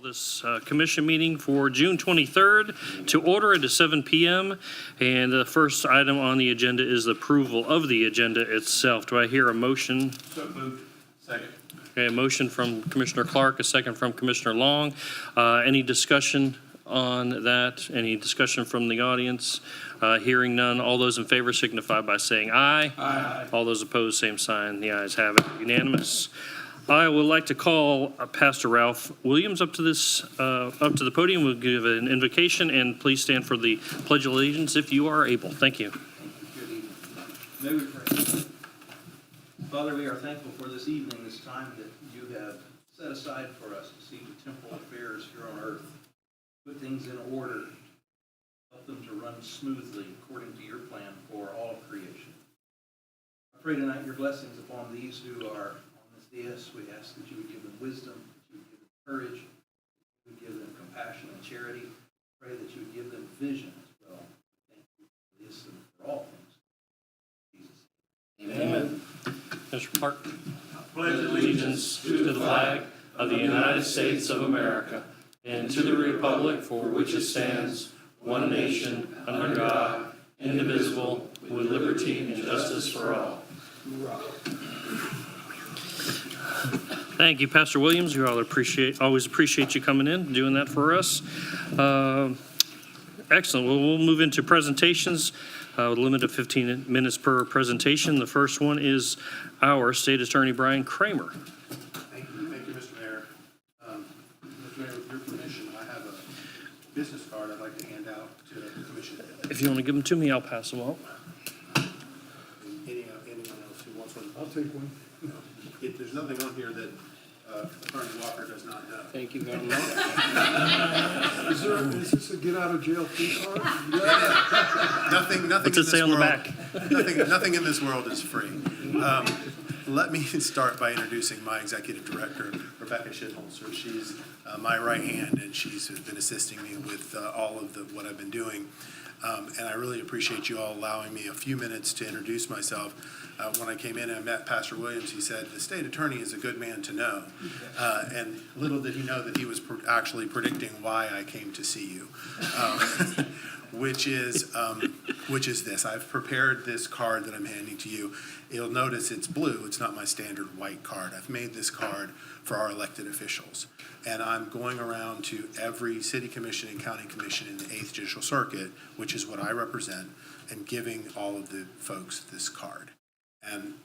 This commission meeting for June 23rd to order at 7 p.m. And the first item on the agenda is the approval of the agenda itself. Do I hear a motion? So moved. Second. Okay, a motion from Commissioner Clark, a second from Commissioner Long. Any discussion on that? Any discussion from the audience? Hearing none. All those in favor signify by saying aye. Aye. All those opposed, same sign. The ayes have it. Unanimous. I would like to call Pastor Ralph Williams up to the podium. We'll give an invocation, and please stand for the Pledge of Allegiance if you are able. Thank you. Good evening. May we pray. Father, we are thankful for this evening, this time that you have set aside for us to see the temporal affairs here on earth, put things in order, help them to run smoothly according to your plan for all of creation. I pray tonight your blessings upon these who are Yes, we ask that you would give them wisdom, that you would give them courage, that you would give them compassion and charity. Pray that you would give them vision as well. Thank you for this and for all things. In Jesus' name. Amen. Mr. Clark. Pledge allegiance to the flag of the United States of America and to the republic for which it stands, one nation, under God, indivisible, with liberty and justice for all. Thank you, Pastor Williams. We always appreciate you coming in and doing that for us. Excellent. Well, we'll move into presentations with a limit of 15 minutes per presentation. The first one is our State Attorney, Brian Kramer. Thank you, Mr. Mayor. Mr. Mayor, with your permission, I have a business card I'd like to hand out to the commission. If you want to give them to me, I'll pass them out. Anyone else who wants one? I'll take one. There's nothing on here that Attorney Walker does not know. Thank you very much. Is this a get out of jail free card? Nothing What's in it this say on the world, back? nothing in this world is free. Let me start by introducing my executive director, Rebecca Shitholzer. She's my right hand, and she's been assisting me with all of what I've been doing. And I really appreciate you all allowing me a few minutes to introduce myself. When I came in and I met Pastor Williams, he said, the state attorney is a good man to know. And little did he know that he was actually predicting why I came to see you, which is this. I've prepared this card that I'm handing to you. You'll notice it's blue. It's not my standard white card. I've made this card for our elected officials. And I'm going around to every city commission and county commission in the 8th Judicial Circuit, which is what I represent, and giving all of the folks this card. And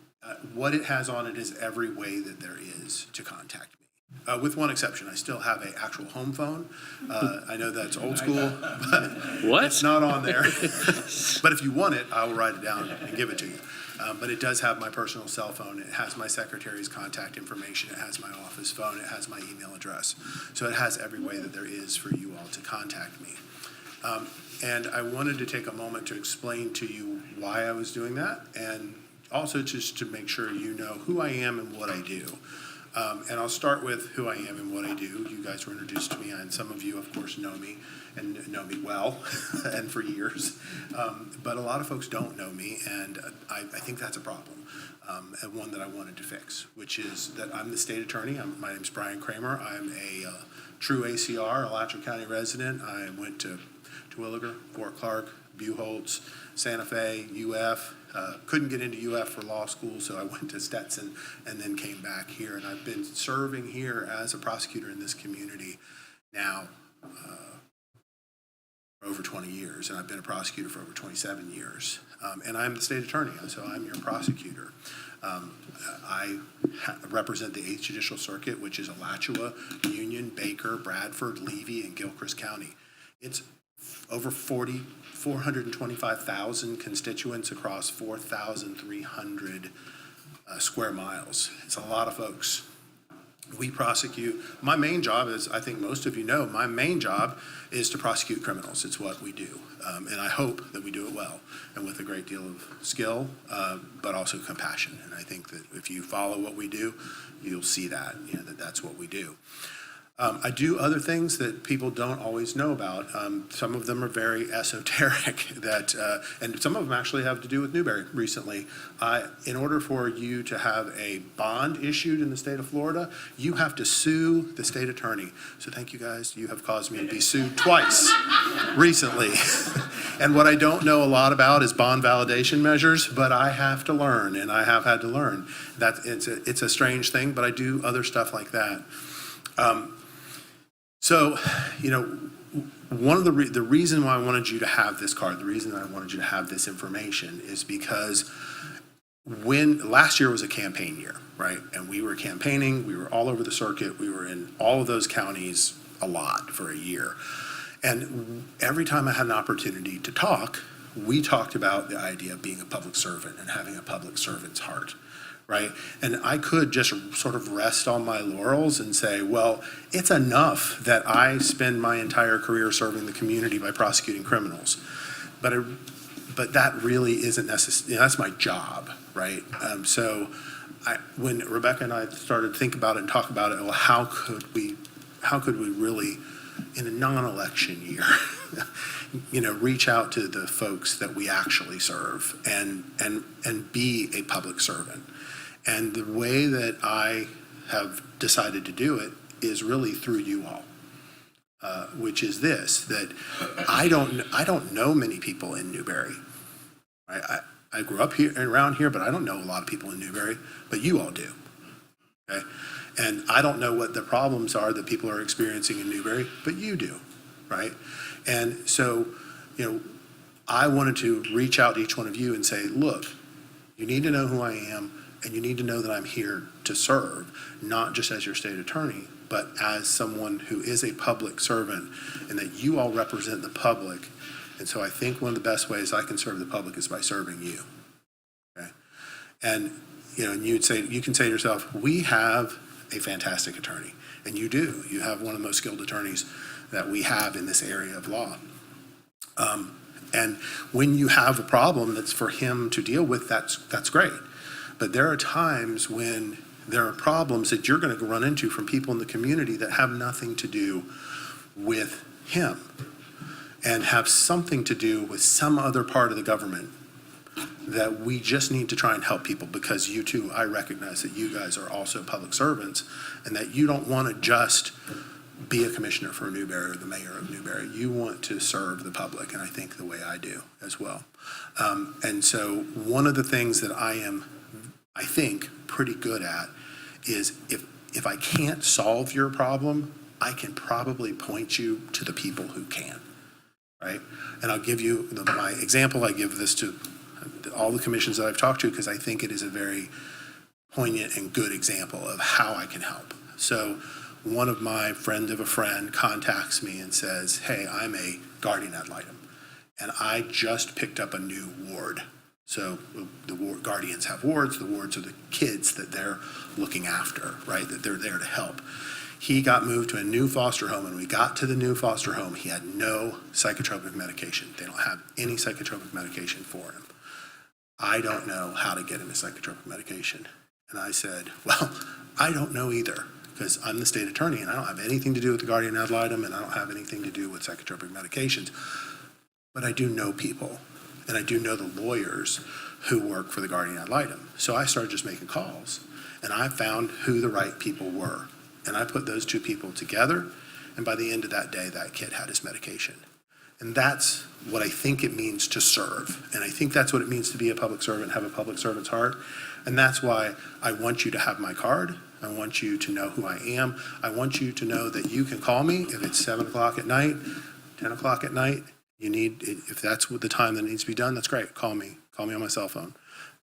what it has on it is every way that there is to contact me. With one exception, I still have an actual home phone. I know that's old school, but What? it's not on there. But if you want it, I will write it down and give it to you. But it does have my personal cell phone. It has my secretary's contact information. It has my office phone. It has my email address. So it has every way that there is for you all to contact me. And I wanted to take a moment to explain to you why I was doing that, and also just to make sure you know who I am and what I do. And I'll start with who I am and what I do. You guys were introduced to me, and some of you, of course, know me and know me well and for years. But a lot of folks don't know me, and I think that's a problem, and one that I wanted to fix, which is that I'm the state attorney. My name's Brian Kramer. I'm a true ACR, Alachua County resident. I went to Terwilliger, Fort Clark, Buchholz, Santa Fe, UF. Couldn't get into UF for law school, so I went to Stetson and then came back here. And I've been serving here as a prosecutor in this community now for over 20 years. And I've been a prosecutor for over 27 years. And I'm the state attorney, so I'm your prosecutor. I represent the 8th Judicial Circuit, which is Alachua, Union, Baker, Bradford, Levy, and Gilchrist County. It's over 425,000 constituents across 4,300 square miles. It's a lot of folks. We prosecute. My main job is, I think most of you know, my main job is to prosecute criminals. It's what we do. And I hope that we do it well and with a great deal of skill, but also compassion. And I think that if you follow what we do, you'll see that, that's what we do. I do other things that people don't always know about. Some of them are very esoteric and some of them actually have to do with Newberry recently. In order for you to have a bond issued in the state of Florida, you have to sue the state attorney. So thank you guys. You have caused me to be sued twice recently. And what I don't know a lot about is bond validation measures, but I have to learn, and I have had to learn. That it's a strange thing, but I do other stuff like that. So, one of the reason why I wanted you to have this card, the reason I wanted you to have this information is because last year was a campaign year, right? And we were campaigning, we were all over the circuit, we were in all of those counties a lot for a year. And every time I had an opportunity to talk, we talked about the idea of being a public servant and having a public servant's heart. Right? And I could just sort of rest on my laurels and say, well, it's enough that I spend my entire career serving the community by prosecuting criminals. But that really isn't necessary. That's my job, right? So when Rebecca and I started to think about it and talk about it, well, how could we really, in a non-election year, reach out to the folks that we actually serve and be a public servant? And the way that I have decided to do it is really through you all, which is this, that I don't know many people in Newberry. Right? I grew up here around here, but I don't know a lot of people in Newberry, but you all do. Okay? And I don't know what the problems are that people are experiencing in Newberry, but you do, right? And so, I wanted to reach out to each one of you and say, look, you need to know who I am. And you need to know that I'm here to serve, not just as your state attorney, but as someone who is a public servant, and that you all represent the public. And so I think one of the best ways I can serve the public is by serving you. Okay? And and you can say to yourself, we have a fantastic attorney, and you do. You have one of the most skilled attorneys that we have in this area of law. And when you have a problem that's for him to deal with, that's great. But there are times when there are problems that you're going to run into from people in the community that have nothing to do with him and have something to do with some other part of the government that we just need to try and help people, because you too, I recognize that you guys are also public servants and that you don't want to just be a commissioner for Newberry or the mayor of Newberry. You want to serve the public, and I think the way I do as well. And so one of the things that I think pretty good at is if I can't solve your problem, I can probably point you to the people who can, right? And I'll give you my example. I give this to all the commissions that I've talked to because I think it is a very poignant and good example of how I can help. So one of my friend of a friend contacts me and says, hey, I'm a guardian ad litem, and I just picked up a new ward. So the guardians have wards. The wards are the kids that they're looking after, right, that they're there to help. He got moved to a new foster home, and we got to the new foster home. He had no psychotropic medication. They don't have any psychotropic medication for him. I don't know how to get him a psychotropic medication. And I said, well, I don't know either, because I'm the state attorney, and I don't have anything to do with the guardian ad litem, and I don't have anything to do with psychotropic medications. But I do know people. And I do know the lawyers who work for the guardian ad litem. So I started just making calls, and I found who the right people were. And I put those two people together, and by the end of that day, that kid had his medication. And that's what I think it means to serve. And I think that's what it means to be a public servant, have a public servant's heart. And that's why I want you to have my card. I want you to know who I am. I want you to know that you can call me if it's 7 o'clock at night, 10 o'clock at night. If that's the time that needs to be done, that's great. Call me on my cell phone.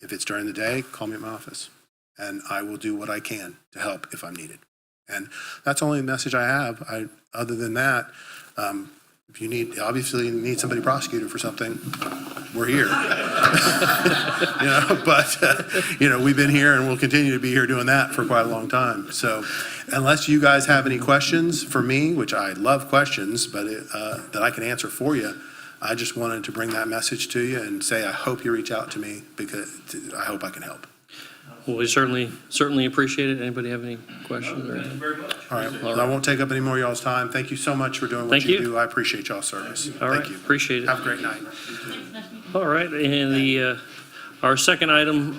If it's during the day, call me at my office, and I will do what I can to help if I'm needed. And that's only the message I have. Other than that, if you obviously need somebody prosecuted for something, we're here. We've been here and we'll continue to be here doing that for quite a long time. So unless you guys have any questions for me, which I love questions, but that I can answer for you, I just wanted to bring that message to you and say I hope you reach out to me because I hope I can help. Well, we certainly appreciate it. Anybody have any questions? Thank you very much. All right, well, I won't take up any more of y'all's time. Thank you so much for doing what Thank you you. do. I appreciate y'all's service. All right, Thank you. appreciate it. Have a great night. All right, and our second item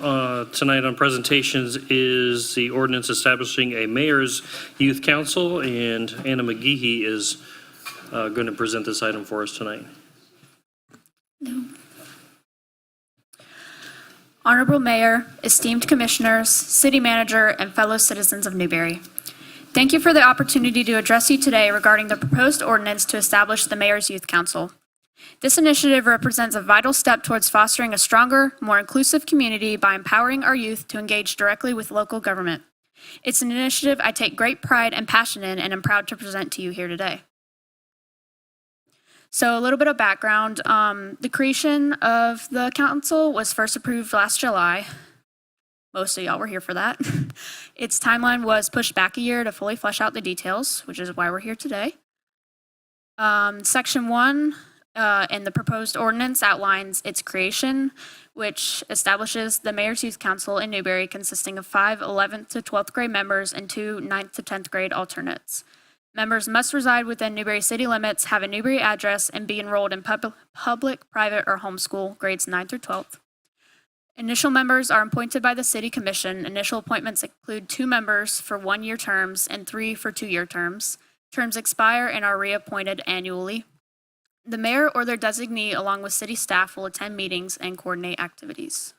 tonight on presentations is the ordinance establishing a mayor's youth council, and Anna McGehee is going to present this item for us tonight. Honorable Mayor, esteemed commissioners, city manager, and fellow citizens of Newberry. Thank you for the opportunity to address you today regarding the proposed ordinance to establish the Mayor's Youth Council. This initiative represents a vital step towards fostering a stronger, more inclusive community by empowering our youth to engage directly with local government. It's an initiative I take great pride and passion in and am proud to present to you here today. So a little bit of background. The creation of the council was first approved last July. Most of y'all were here for that. Its timeline was pushed back a year to fully flesh out the details, which is why we're here today. Section 1 in the proposed ordinance outlines its creation, which establishes the Mayor's Youth Council in Newberry consisting of 5 11th to 12th grade members and 2 9th to 10th grade alternates. Members must reside within Newberry city limits, have a Newberry address, and be enrolled in public, private, or homeschool grades 9 through 12th. Initial members are appointed by the City Commission. Initial appointments include 2 members for 1-year terms and 3 for 2-year terms. Terms expire and are reappointed annually. The mayor or their designee, along with city staff, will attend meetings and coordinate activities.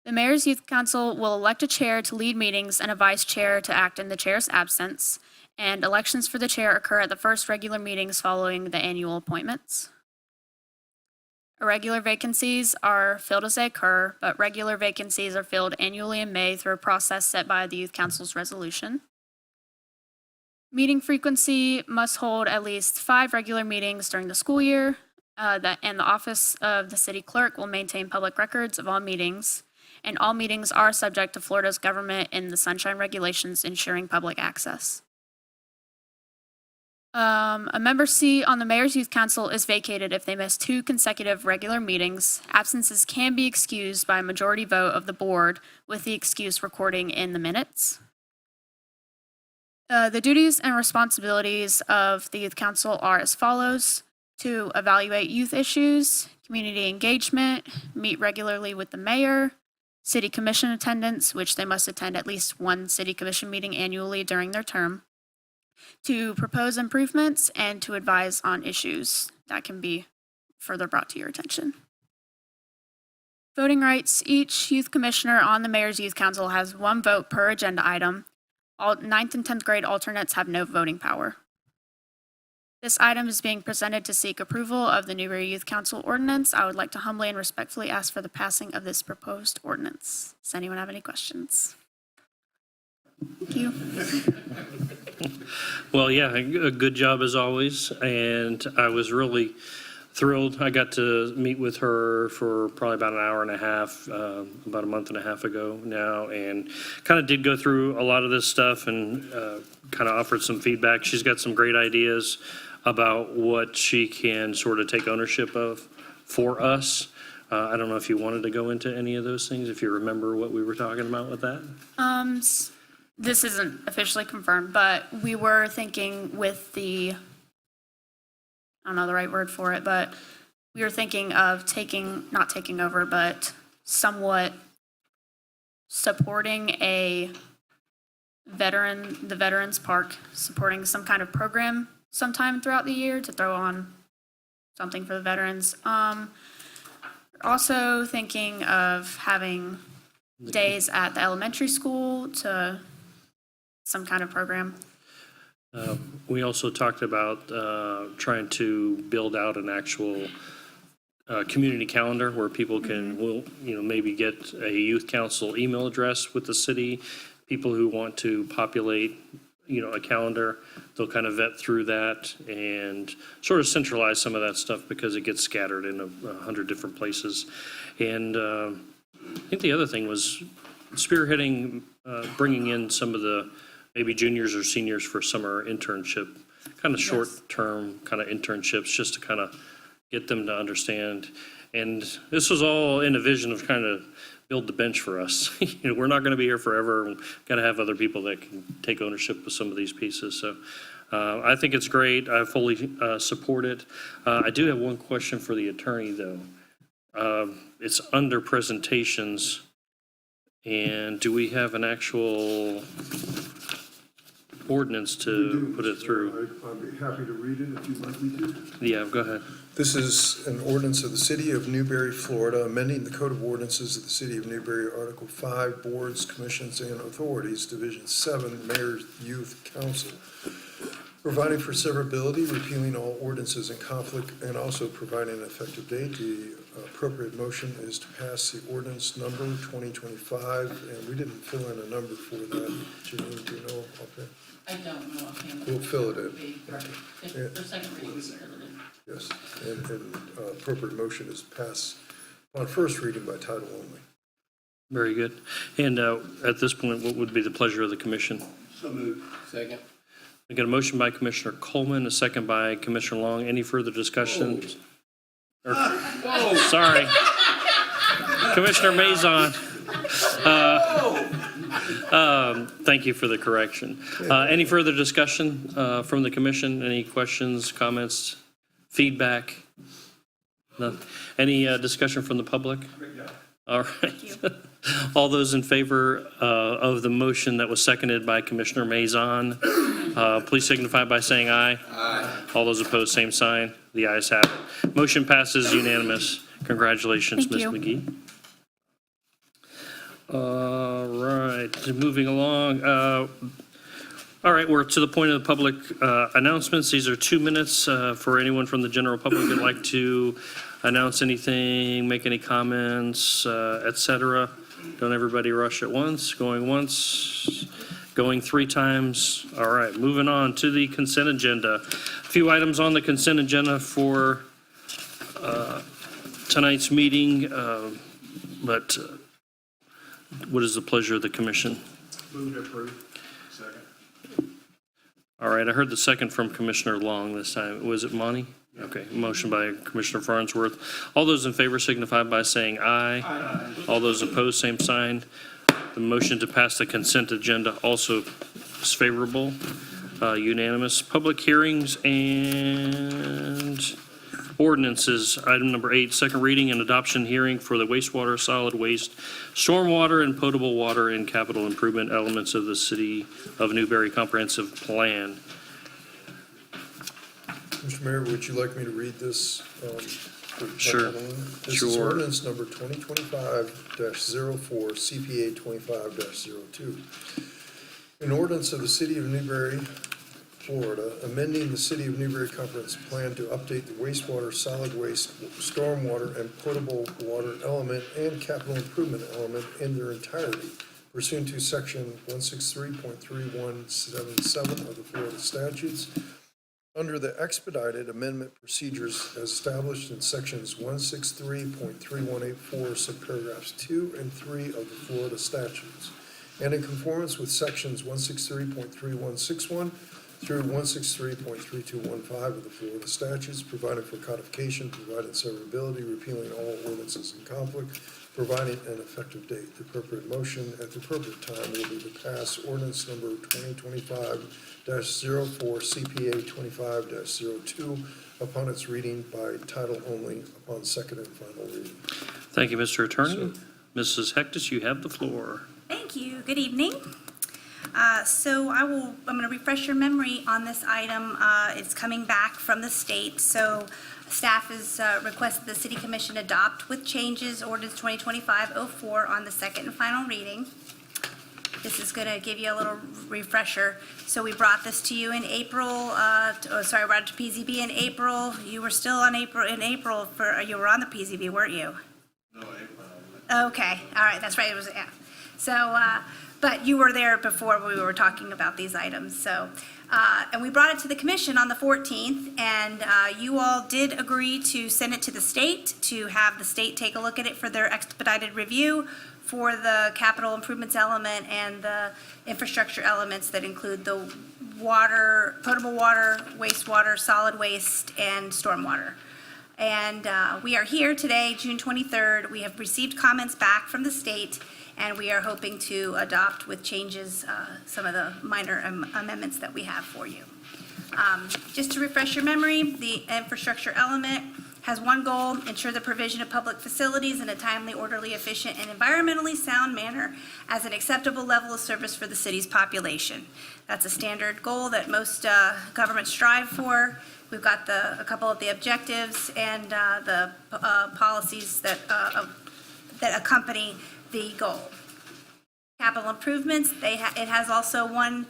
The Mayor's Youth Council will elect a chair to lead meetings and a vice chair to act in the chair's absence, and elections for the chair occur at the first regular meetings following the annual appointments. Irregular vacancies are filled as they occur, but regular vacancies are filled annually in May through a process set by the Youth Council's resolution. Meeting frequency must hold at least 5 regular meetings during the school year, and the office of the city clerk will maintain public records of all meetings, and all meetings are subject to Florida's government and the sunshine regulations ensuring public access. A member seat on the Mayor's Youth Council is vacated if they miss 2 consecutive regular meetings. Absences can be excused by a majority vote of the board, with the excuse recording in the minutes. The duties and responsibilities of the Youth Council are as follows: to evaluate youth issues, community engagement, meet regularly with the mayor, city commission attendance, which they must attend at least 1 city commission meeting annually during their term, to propose improvements, and to advise on issues that can be further brought to your attention. Voting rights: each youth commissioner on the Mayor's Youth Council has 1 vote per agenda item. All 9th and 10th grade alternates have no voting power. This item is being presented to seek approval of the Newberry Youth Council ordinance. I would like to humbly and respectfully ask for the passing of this proposed ordinance. Does anyone have any questions? Thank you. Well, yeah, a good job as always, and I was really thrilled. I got to meet with her for probably about an hour and a half, about a month and a half ago now, and kind of did go through a lot of this stuff and kind of offered some feedback. She's got some great ideas about what she can sort of take ownership of for us. I don't know if you wanted to go into any of those things, if you remember what we were talking about with that. This isn't officially confirmed, but we were thinking with the, I don't know the right word for it, but we were thinking of not taking over, but somewhat supporting the Veterans Park, supporting some kind of program sometime throughout the year to throw on something for the veterans. Also thinking of having days at the elementary school to some kind of program. We also talked about trying to build out an actual community calendar where people will maybe get a youth council email address with the city. People who want to populate, a calendar, they'll kind of vet through that and sort of centralize some of that stuff because it gets scattered in 100 different places. And I think the other thing was spearheading, bringing in some of the maybe juniors or seniors for summer internship, kind of short-term kind of internships, just to kind of get them to understand. And this was all in a vision of kind of build the bench for us. We're not going to be here forever. Got to have other people that can take ownership of some of these pieces. So I think it's great. I fully support it. I do have one question for the attorney, though. It's under presentations. And do we have an actual ordinance to put it through? I'd be happy to read it if you'd like me to. Yeah, go ahead. This is an ordinance of the City of Newberry, Florida, amending the Code of Ordinances of the City of Newberry, Article 5, Boards, Commissions, and Authorities, Division 7, Mayor's Youth Council, providing for severability, repealing all ordinances in conflict, and also providing an effective date. The appropriate motion is to pass the ordinance number 2025, and we didn't fill in a number for that. Janine, do you know? Okay. I don't know offhand. We'll fill it in. If for second reading, we fill it in. Yes, and appropriate motion is pass on first reading by title only. Very good. And at this point, what would be the pleasure of the commission? So moved. Second. I got a motion by Commissioner Coleman, a second by Commissioner Long. Any further discussion? Sorry. Commissioner Mazon. Thank you for the correction. Any further discussion from the commission? Any questions, comments, feedback? No. Any discussion from the public? All right. All those in favor of the motion that was seconded by Commissioner Mazon, please signify by saying aye. Aye. All those opposed, same sign. The ayes have it. Motion passes unanimous. Congratulations, Thank Ms. you. McGee. All right, moving along. All right, we're to the point of the public announcements. These are 2 minutes for anyone from the general public who'd like to announce anything, make any comments, et cetera. Don't everybody rush at once. Going once, going 3 times. All right, moving on to the consent agenda. A few items on the consent agenda for tonight's meeting, but what is the pleasure of the commission? Move to approve. Second. All right, I heard the second from Commissioner Long this time. Was it Monty? Okay, motion by Commissioner Farnsworth. All those in favor signify by saying aye. Aye. All those opposed, same sign. The motion to pass the consent agenda also is favorable, unanimous. Public hearings and ordinances. Item number 8, second reading and adoption hearing for the wastewater, solid waste, stormwater, and potable water and capital improvement elements of the City of Newberry Comprehensive Plan. Mr. Mayor, would you like me to read this? Sure. This is ordinance number 2025-04, CPA 25-02. An ordinance of the City of Newberry, Florida, amending the City of Newberry Comprehensive Plan to update the wastewater, solid waste, stormwater, and potable water element and capital improvement element in their entirety pursuant to section 163.3177 of the Florida statutes, under the expedited amendment procedures as established in sections 163.3184, subparagraphs 2 and 3 of the Florida statutes, and in conformance with sections 163.3161 through 163.3215 of the Florida statutes, providing for codification, providing severability, repealing all ordinances in conflict, providing an effective date. The appropriate motion at the appropriate time will be to pass ordinance number 2025-04, CPA 25-02, upon its reading by title only, upon second and final reading. Thank you, Mr. Attorney. Mrs. Hectus, you have the floor. Thank you. Good evening. So I'm going to refresh your memory on this item. It's coming back from the state. So staff has requested the City Commission adopt with changes ordinance 2025-04 on the second and final reading. This is going to give you a little refresher. So we brought this to you in April. Brought it to PZB in April. You were still on you were on the PZB, weren't you? No, April. Okay. All right. That's right. It was, yeah. So, but you were there before we were talking about these items. So, and we brought it to the commission on the 14th, and you all did agree to send it to the state to have the state take a look at it for their expedited review for the capital improvements element and the infrastructure elements that include the water, potable water, wastewater, solid waste, and stormwater. And we are here today, June 23rd. We have received comments back from the state, and we are hoping to adopt with changes some of the minor amendments that we have for you. Just to refresh your memory, the infrastructure element has one goal: ensure the provision of public facilities in a timely, orderly, efficient, and environmentally sound manner as an acceptable level of service for the city's population. That's a standard goal that most governments strive for. We've got a couple of the objectives and the policies that accompany the goal. Capital improvements, it has also one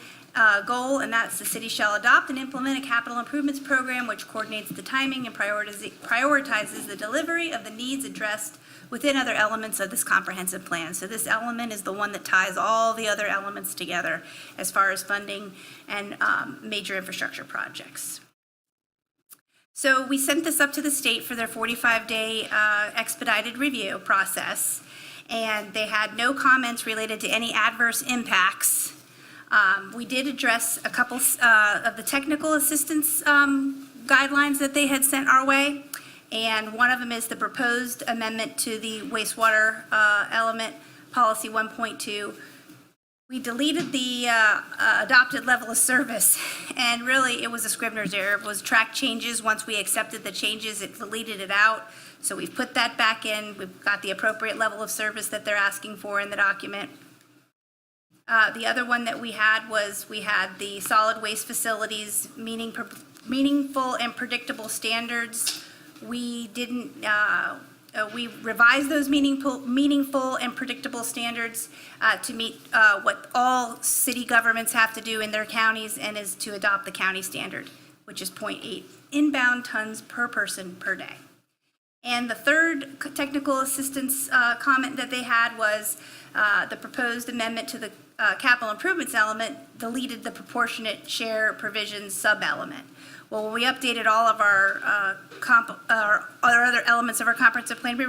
goal, and that's the city shall adopt and implement a capital improvements program which coordinates the timing and prioritizes the delivery of the needs addressed within other elements of this comprehensive plan. So this element is the one that ties all the other elements together as far as funding and major infrastructure projects. So we sent this up to the state for their 45-day expedited review process, and they had no comments related to any adverse impacts. We did address a couple of the technical assistance guidelines that they had sent our way, and one of them is the proposed amendment to the wastewater element, policy 1.2. We deleted the adopted level of service, and really it was a Scrivener's error. It was track changes. Once we accepted the changes, it deleted it out. So we've put that back in. We've got the appropriate level of service that they're asking for in the document. The other one that we had was the solid waste facilities, meaningful and predictable standards. We didn't, we revised those meaningful and predictable standards to meet what all city governments have to do in their counties, and is to adopt the county standard, which is 0.8 inbound tons per person per day. And the third technical assistance comment that they had was the proposed amendment to the capital improvements element deleted the proportionate share provisions sub-element. Well, when we updated all of our other elements of our comprehensive plan, we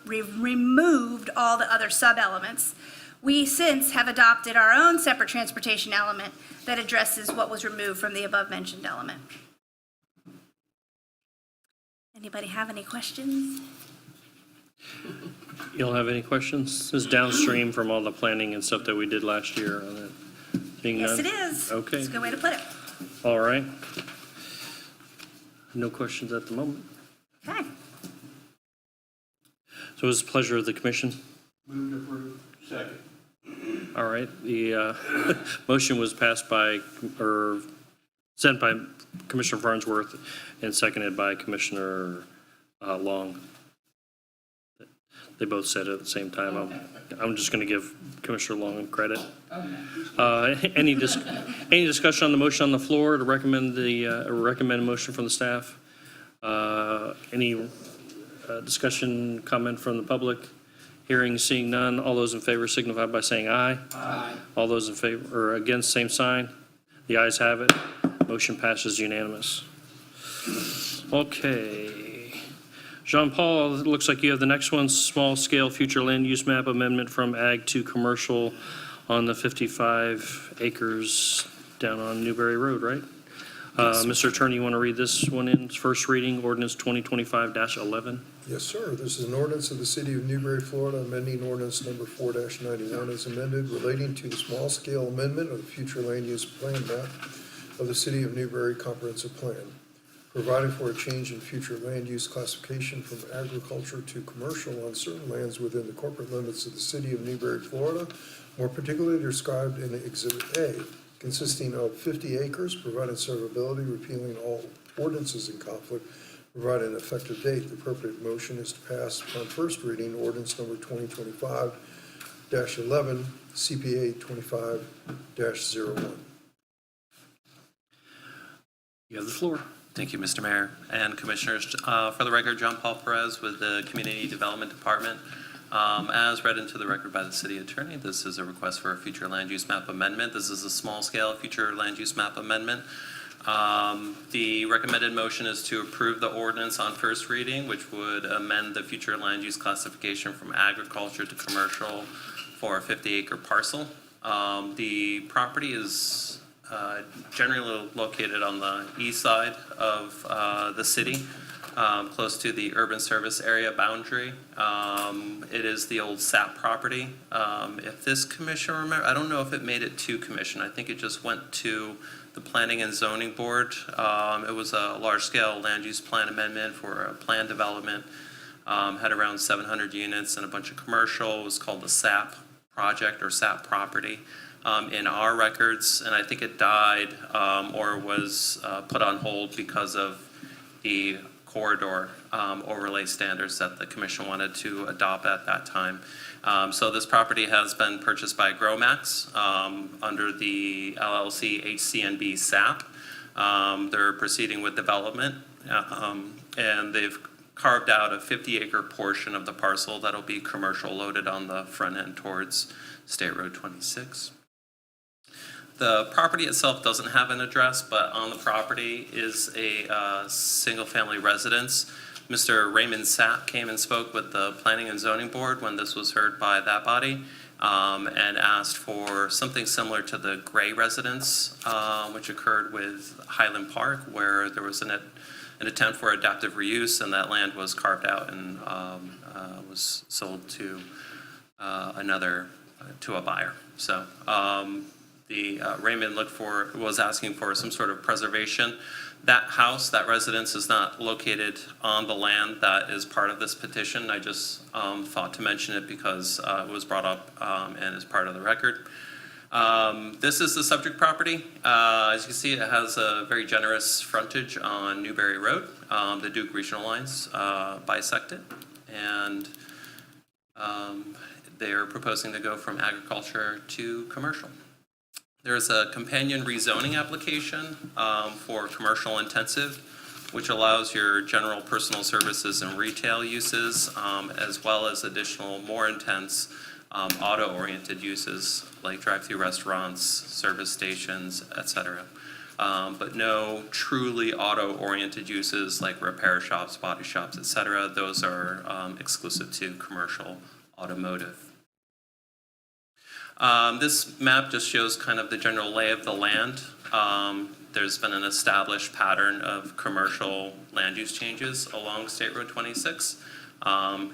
removed all the other sub-elements. We since have adopted our own separate transportation element that addresses what was removed from the above-mentioned element. Anybody have any questions? You don't have any questions? This is downstream from all the planning and stuff that we did last year on it. Being Yes, none? it is. Okay. That's a good way to put it. All right. No questions at the moment. Okay. So it's the pleasure of the commission. Move to approve. Second. All right, the motion was passed by, or sent by Commissioner Farnsworth and seconded by Commissioner Long. They both said it at the same time. I'm just going to give Commissioner Long credit. Any discussion on the motion on the floor to recommend recommend a motion from the staff? Any discussion, comment from the public? Hearing, seeing none. All those in favor signify by saying aye. Aye. All those in favor or against, same sign. The ayes have it. Motion passes unanimous. Okay. Jean-Paul, it looks like you have the next one, small-scale future land use map amendment from ag to commercial on the 55 acres down on Newberry Road, right? Mr. Attorney, you want to read this one in first reading, ordinance 2025-11? Yes, sir. This is an ordinance of the City of Newberry, Florida, amending ordinance number 4-91 as amended, relating to the small-scale amendment of the future land use plan map of the City of Newberry Comprehensive Plan, providing for a change in future land use classification from agriculture to commercial on certain lands within the corporate limits of the City of Newberry, Florida, more particularly described in Exhibit A, consisting of 50 acres, providing servability, repealing all ordinances in conflict, providing an effective date. The appropriate motion is to pass upon first reading ordinance number 2025-11, CPA 25-01. You have the floor. Thank you, Mr. Mayor and Commissioners. For the record, John Paul Perez with the Community Development Department. As read into the record by the City Attorney, this is a request for a future land use map amendment. This is a small-scale future land use map amendment. The recommended motion is to approve the ordinance on first reading, which would amend the future land use classification from agriculture to commercial for a 50-acre parcel. The property is generally located on the east side of the city. close to the urban service area boundary. It is the old SAP property. If this commission remember, I don't know if it made it to commission. I think it just went to the Planning and Zoning Board. It was a large-scale land use plan amendment for a plan development. Had around 700 units and a bunch of commercial. It was called the SAP project or SAP property. In our records, and I think it died or was put on hold because of the corridor overlay standards that the commission wanted to adopt at that time. So this property has been purchased by Gromax under the LLC HCNB SAP. They're proceeding with development, and they've carved out a 50-acre portion of the parcel that'll be commercial loaded on the front end towards State Road 26. The property itself doesn't have an address, but on the property is a single-family residence. Mr. Raymond Sapp came and spoke with the Planning and Zoning Board when this was heard by that body, and asked for something similar to the Gray residence, which occurred with Highland Park, where there was an attempt for adaptive reuse, and that land was carved out and was sold to to a buyer. So Raymond was asking for some sort of preservation. That house, that residence is not located on the land that is part of this petition. I just thought to mention it because it was brought up and is part of the record. This is the subject property. As you can see, it has a very generous frontage on Newberry Road. The Duke regional lines bisect it, and they're proposing to go from agriculture to commercial. There's a companion rezoning application for commercial intensive, which allows your general personal services and retail uses, as well as additional more intense auto-oriented uses like drive-through restaurants, service stations, etc. But no truly auto-oriented uses like repair shops, body shops, etc. Those are exclusive to commercial automotive. This map just shows kind of the general lay of the land. There's been an established pattern of commercial land use changes along State Road 26.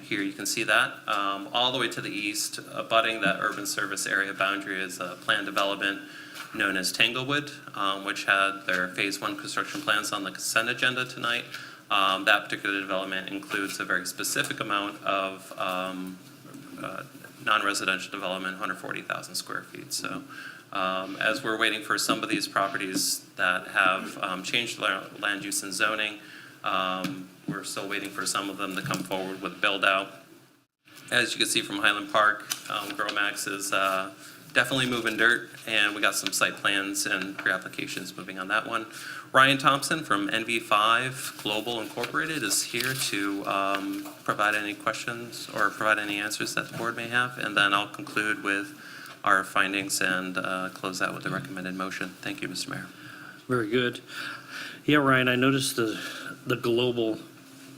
Here you can see that. All the way to the east, abutting that urban service area boundary is a planned development known as Tanglewood, which had their phase 1 construction plans on the consent agenda tonight. That particular development includes a very specific amount of non-residential development, 140,000 square feet. So as we're waiting for some of these properties that have changed land use and zoning, we're still waiting for some of them to come forward with build out. As you can see from Highland Park, Gromax is definitely moving dirt, and we got some site plans and pre-applications moving on that one. Ryan Thompson from NV5 Global Incorporated is here to provide any questions or provide any answers that the board may have, and then I'll conclude with our findings and close out with the recommended motion. Thank you, Mr. Mayor. Very good. Yeah, Ryan, I noticed the global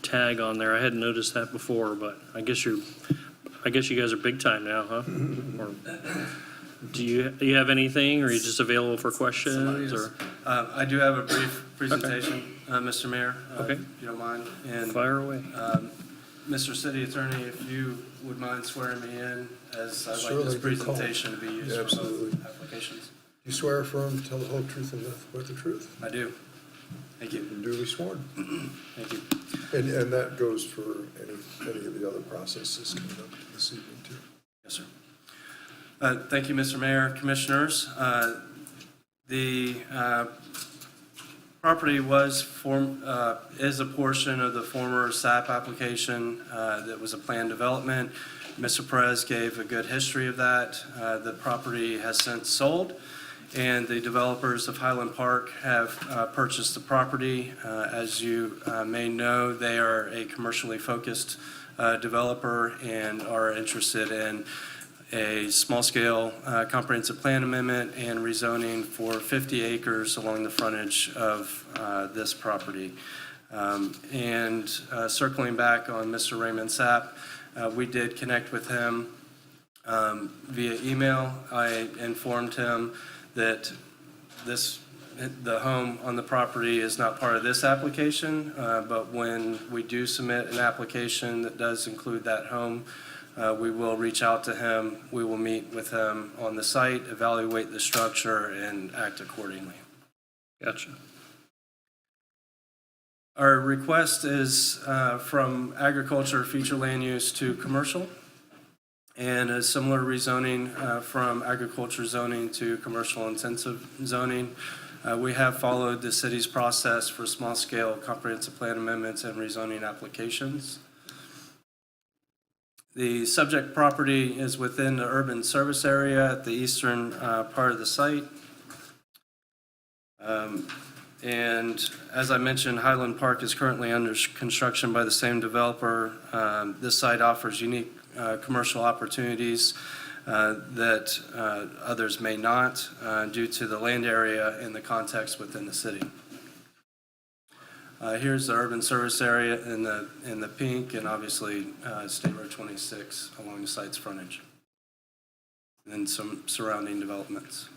tag on there. I hadn't noticed that before, but I guess you guys are big time now, huh? Or do you have anything, or are you just available for questions? Or I do have a brief presentation, Mr. Mayor, Okay. if you don't mind. And Fire away. Mr. City Attorney, if you would mind swearing me in, as I'd like Surely, this good call. presentation to be used for Absolutely. both applications. You swear affirm to tell the whole truth and nothing but the truth? I do. Thank you. And duly sworn. Thank you. And that goes for any of the other processes coming up this evening too. Yes, sir. Thank you, Mr. Mayor, Commissioners. The property is a portion of the former SAP application that was a planned development. Mr. Perez gave a good history of that. The property has since sold, and the developers of Highland Park have purchased the property. As you may know, they are a commercially focused developer and are interested in a small-scale comprehensive plan amendment and rezoning for 50 acres along the frontage of this property. And circling back on Mr. Raymond Sapp, we did connect with him via email. I informed him that this the home on the property is not part of this application, but when we do submit an application that does include that home, we will reach out to him, we will meet with him on the site, evaluate the structure, and act accordingly. Gotcha. Our request is from agriculture future land use to commercial, and a similar rezoning from agriculture zoning to commercial intensive zoning. We have followed the city's process for small-scale comprehensive plan amendments and rezoning applications. The subject property is within the urban service area at the eastern part of the site. And as I mentioned, Highland Park is currently under construction by the same developer. This site offers unique commercial opportunities that others may not due to the land area and the context within the city. Here's the urban service area in the pink, and obviously State Road 26 along the site's frontage, and then some surrounding developments.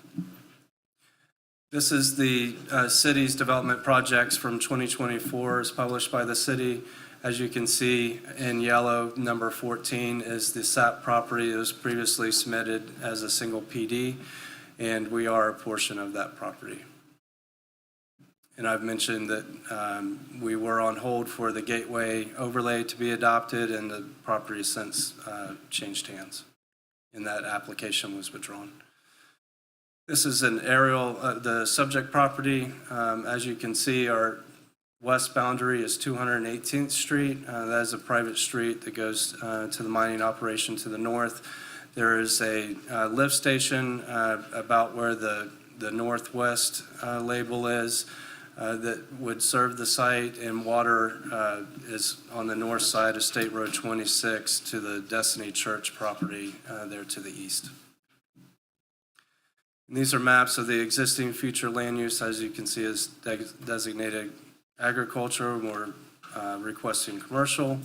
This is the city's development projects from 2024 as published by the city. As you can see in yellow, number 14 is the SAP property that was previously submitted as a single PD, and we are a portion of that property. And I've mentioned that we were on hold for the gateway overlay to be adopted, and the property has since changed hands, and that application was withdrawn. This is an aerial, the subject property. As you can see, our west boundary is 218th Street. That is a private street that goes to the mining operation to the north. There is a lift station about where the northwest label is that would serve the site, and water is on the north side of State Road 26 to the Destiny Church property there to the east. And these are maps of the existing future land use. As you can see, is designated agriculture. We're requesting commercial.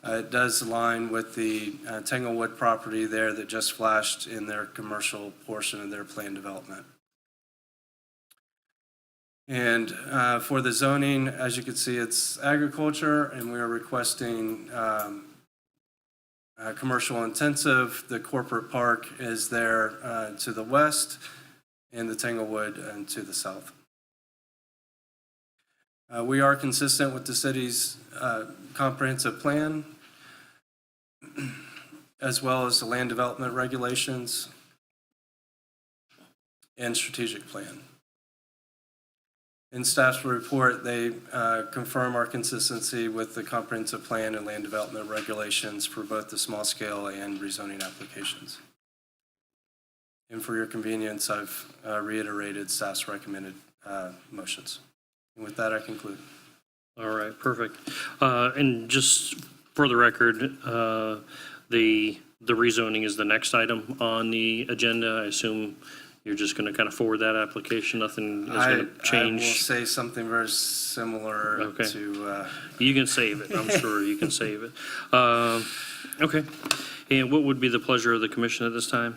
It does align with the Tanglewood property there that just flashed in their commercial portion of their planned development. And for the zoning, as you can see, it's agriculture, and we are requesting commercial intensive. The corporate park is there to the west, and the Tanglewood to the south. We are consistent with the city's comprehensive plan, as well as the land development regulations and strategic plan. In staff's report, they confirm our consistency with the comprehensive plan and land development regulations for both the small scale and rezoning applications. And for your convenience, I've reiterated staff's recommended motions. And with that, I conclude. All right, perfect. And just for the record, the rezoning is the next item on the agenda. I assume you're just going to kind of forward that application. Nothing is going to change. I will say something very similar Okay. to. You can save it. I'm sure you can save it. Okay. And what would be the pleasure of the commission at this time?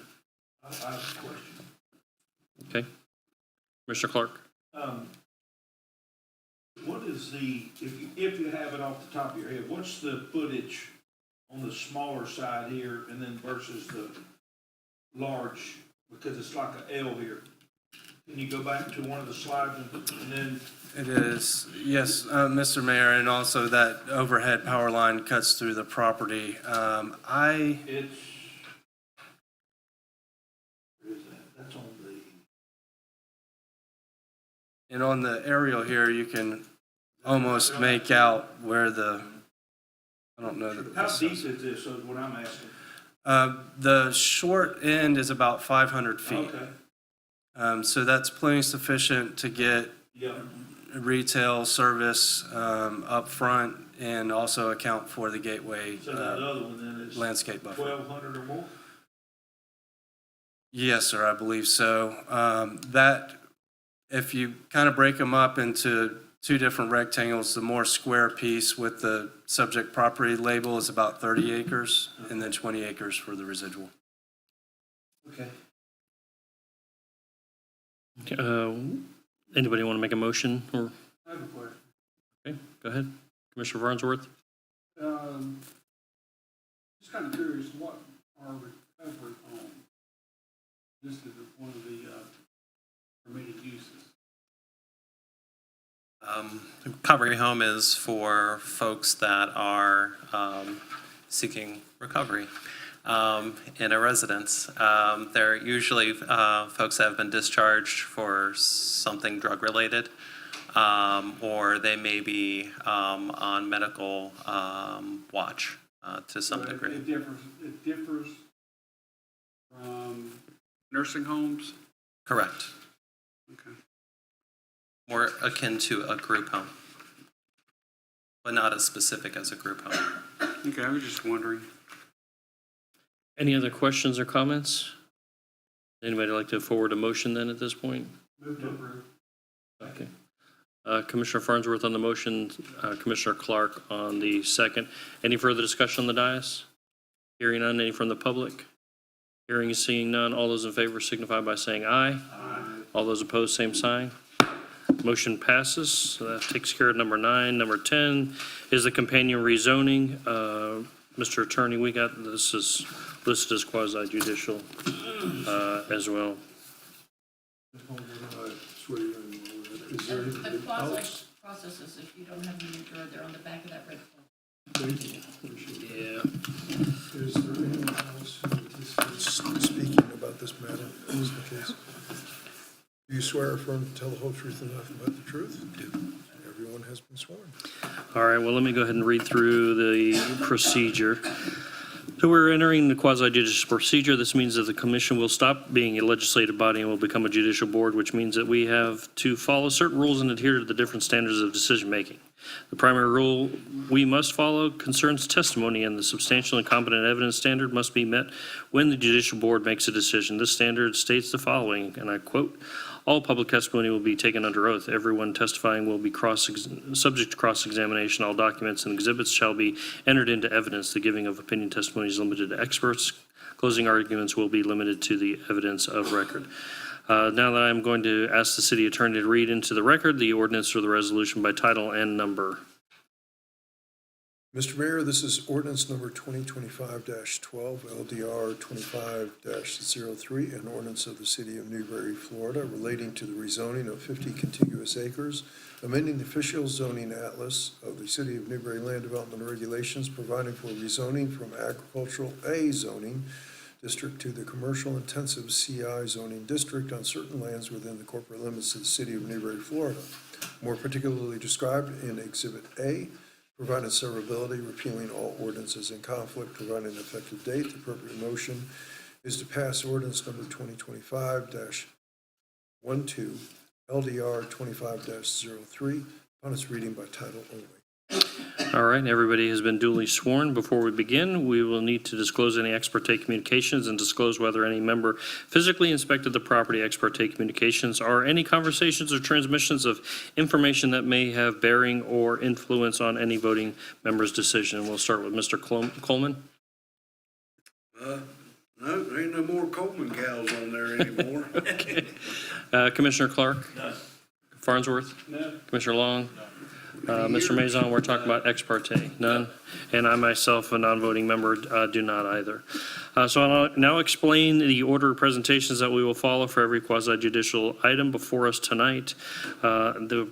I have a question. Okay. Mr. Clark? What is the, if you have it off the top of your head, what's the footage on the smaller side here and then versus the large, because it's like an L here? Can you go back to one of the slides and then? It is, yes, Mr. Mayor, and also that overhead power line cuts through the property. It's, where is that? That's on the, And on the aerial here, you can almost make out where I don't know that how this deep is. is this, is what I'm asking? The short end is about 500 feet. Okay, So that's plenty sufficient to get yeah, retail service up front and also account for the gateway so that other one then is landscape buffer. 1,200 or more? Yes, sir, I believe so. That, if you kind of break them up into two different rectangles, the more square piece with the subject property label is about 30 acres, and then 20 acres for the residual. Okay. Anybody want to make a motion? Or I have a question. okay, go ahead. Commissioner Farnsworth? Just kind of curious, what are recovery homes listed as one of the permitted uses? Recovery home is for folks that are seeking recovery in a residence. They're usually folks that have been discharged for something drug-related, or they may be on medical watch to some So degree. It differs from nursing homes? Correct. Okay. More akin to a group home, but not as specific as a group home. Okay, I was just wondering. Any other questions or comments? Anybody like to forward a motion then at this point? Move to approve. Okay. Commissioner Farnsworth on the motion, Commissioner Clark on the second. Any further discussion on the dais? Hearing none, any from the public? Hearing and seeing none, all those in favor signify by saying aye. Aye. All those opposed, same sign. Motion passes. So that takes care of number 9. Number 10 is the companion rezoning. Mr. Attorney, we got, this is listed as quasi judicial as well. Swear you in. Is there And the anything quasi else? processes, if you don't have them in your, they're on the back of that red form. Thank you. Appreciate it. Yeah. Is there anyone else who anticipates speaking about this matter? Is the case? Do you swear or affirm to tell the whole truth and nothing but the truth? Do. Everyone has been sworn. All right, well, let me go ahead and read through the procedure. So we're entering the quasi-judicial procedure. This means that the commission will stop being a legislative body and will become a judicial board, which means that we have to follow certain rules and adhere to the different standards of decision-making. The primary rule we must follow concerns testimony, and the substantial and competent evidence standard must be met when the judicial board makes a decision. This standard states the following, and I quote, "All public testimony will be taken under oath. Everyone testifying will be subject to cross-examination. All documents and exhibits shall be entered into evidence. The giving of opinion testimony is limited to experts. Closing arguments will be limited to the evidence of record." Now that I'm going to ask the city attorney to read into the record the ordinance or the resolution by title and number. Mr. Mayor, this is ordinance number 2025-12, LDR 25-03, an ordinance of the city of Newberry, Florida, relating to the rezoning of 50 contiguous acres, amending the official zoning atlas of the city of Newberry Land Development Regulations, providing for rezoning from agricultural A zoning district to the commercial intensive CI zoning district on certain lands within the corporate limits of the city of Newberry, Florida. More particularly described in Exhibit A, providing severability, repealing all ordinances in conflict, providing an effective date. The appropriate motion is to pass ordinance number 2025-12, LDR 25-03, on its reading by title only. All right, everybody has been duly sworn. Before we begin, we will need to disclose any ex parte communications and disclose whether any member physically inspected the property. Ex parte communications are any conversations or transmissions of information that may have bearing or influence on any voting member's decision. We'll start with Mr. Coleman. No, there ain't no more Coleman cows on there anymore. Commissioner Clark? No. Farnsworth? No. Commissioner Long? Mr. Mazon, we're talking about ex parte. None? And I myself, a non-voting member, do not either. So I'll now explain the order of presentations that we will follow for every quasi-judicial item before us tonight. The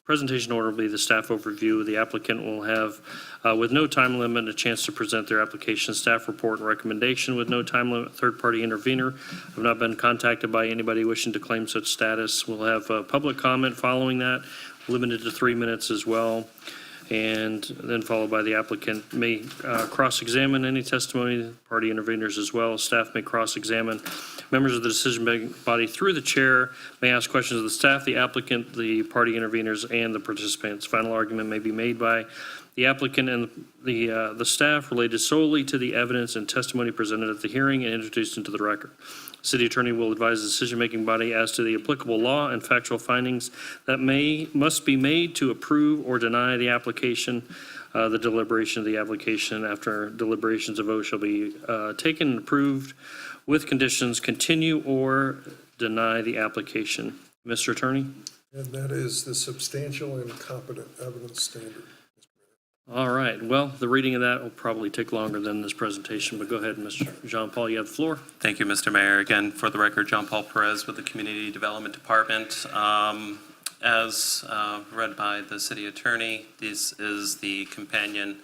presentation order will be the staff overview. The applicant will have, with no time limit, a chance to present their application, staff report, and recommendation with no time limit. Third-party intervener. I've not been contacted by anybody wishing to claim such status. We'll have public comment following that, limited to 3 minutes as well, and then followed by the applicant may cross-examine any testimony, party interveners as well. Staff may cross-examine members of the decision-making body through the chair, may ask questions of the staff, the applicant, the party interveners, and the participants. Final argument may be made by the applicant and the staff related solely to the evidence and testimony presented at the hearing and introduced into the record. City attorney will advise the decision-making body as to the applicable law and factual findings that must be made to approve or deny the application. The deliberation of the application after deliberations of vote shall be taken and approved with conditions, continue or deny the application. Mr. Attorney? And that is the substantial and competent evidence standard. All right, well, the reading of that will probably take longer than this presentation, but go ahead, Mr. Jean-Paul, you have the floor. Thank you, Mr. Mayor. Again, for the record, John Paul Perez with the Community Development Department. As read by the city attorney, this is the companion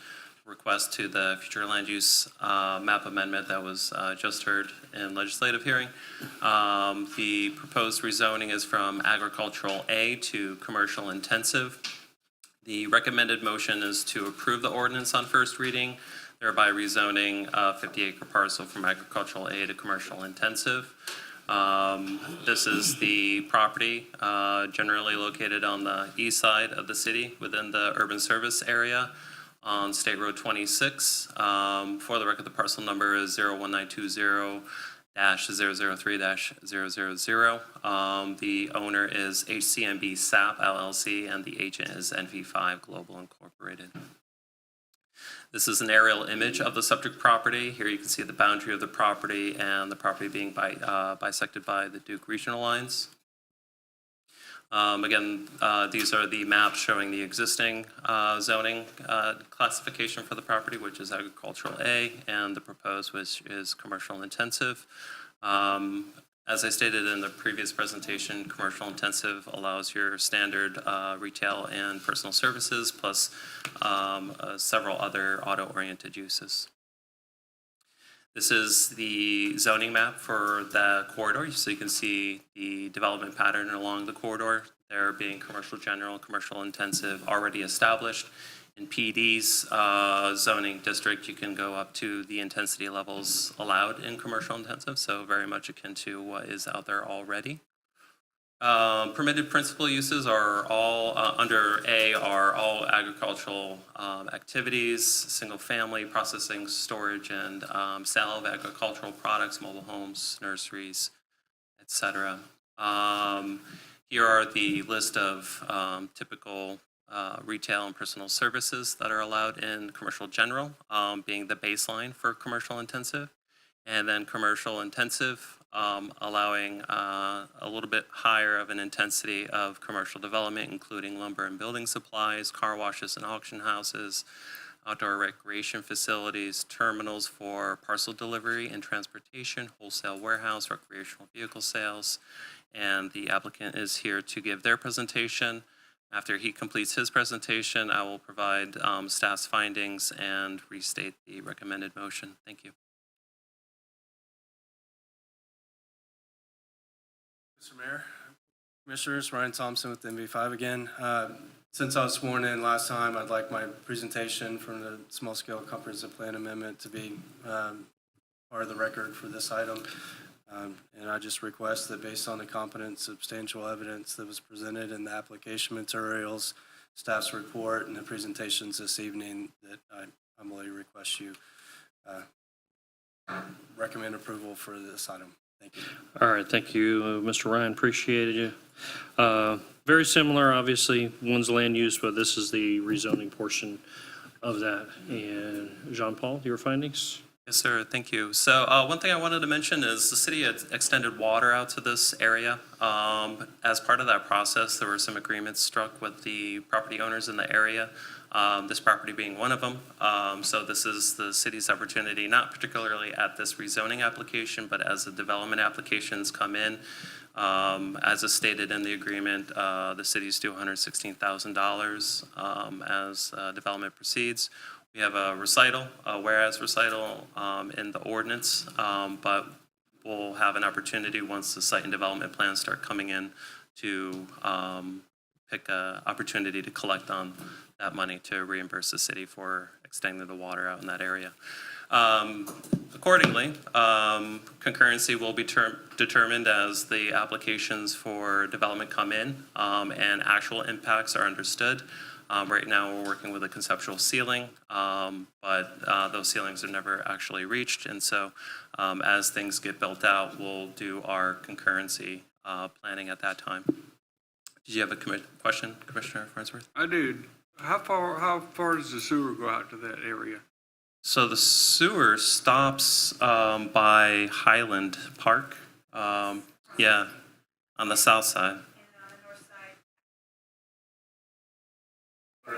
request to the future land use map amendment that was just heard in legislative hearing. The proposed rezoning is from agricultural A to commercial intensive. The recommended motion is to approve the ordinance on first reading, thereby rezoning a 50-acre parcel from agricultural A to commercial intensive. This is the property generally located on the east side of the city within the urban service area on State Road 26. For the record, the parcel number is 01920-003-000. The owner is HCMB SAP LLC, and the agent is NV5 Global Incorporated. This is an aerial image of the subject property. Here you can see the boundary of the property and the property being bisected by the Duke regional lines. Again, these are the maps showing the existing zoning classification for the property, which is agricultural A, and the proposed, which is commercial intensive. As I stated in the previous presentation, commercial intensive allows your standard retail and personal services, plus several other auto-oriented uses. This is the zoning map for the corridor, so you can see the development pattern along the corridor. There being commercial general, commercial intensive already established. In PD's zoning district, you can go up to the intensity levels allowed in commercial intensive, so very much akin to what is out there already. Permitted principal uses are all, under A, are all agricultural activities, single-family processing, storage, and sale of agricultural products, mobile homes, nurseries, etc. Here are the list of typical retail and personal services that are allowed in commercial general, being the baseline for commercial intensive, and then commercial intensive allowing a little bit higher of an intensity of commercial development, including lumber and building supplies, car washes and auction houses, outdoor recreation facilities, terminals for parcel delivery and transportation, wholesale warehouse, recreational vehicle sales. And the applicant is here to give their presentation. After he completes his presentation, I will provide staff's findings and restate the recommended motion. Thank you. Mr. Mayor, Commissioners, Ryan Thompson with NV5 again. Since I was sworn in last time, I'd like my presentation from the Small Scale Comprehensive Plan Amendment to be part of the record for this item. And I just request that based on the competent, substantial evidence that was presented in the application materials, staff's report, and the presentations this evening, that I humbly request you recommend approval for this item. Thank you. All right, thank you, Mr. Ryan, appreciated you. Very similar, obviously, one's land use, but this is the rezoning portion of that. And Jean-Paul, your findings? Yes, sir. Thank you. So one thing I wanted to mention is the city had extended water out to this area. As part of that process, there were some agreements struck with the property owners in the area, this property being one of them. So this is the city's opportunity, not particularly at this rezoning application, but as the development applications come in. As is stated in the agreement, the city's due $116,000 as development proceeds. We have a recital, a whereas recital in the ordinance, but we'll have an opportunity once the site and development plans start coming in to pick an opportunity to collect on that money to reimburse the city for extending the water out in that area. Accordingly, concurrency will be determined as the applications for development come in and actual impacts are understood. Right now, we're working with a conceptual ceiling, but those ceilings are never actually reached. And so as things get built out, we'll do our concurrency planning at that time. Did you have a question, Commissioner Farnsworth? I did. How far does the sewer go out to that area? So the sewer stops by Highland Park, yeah, on the south side.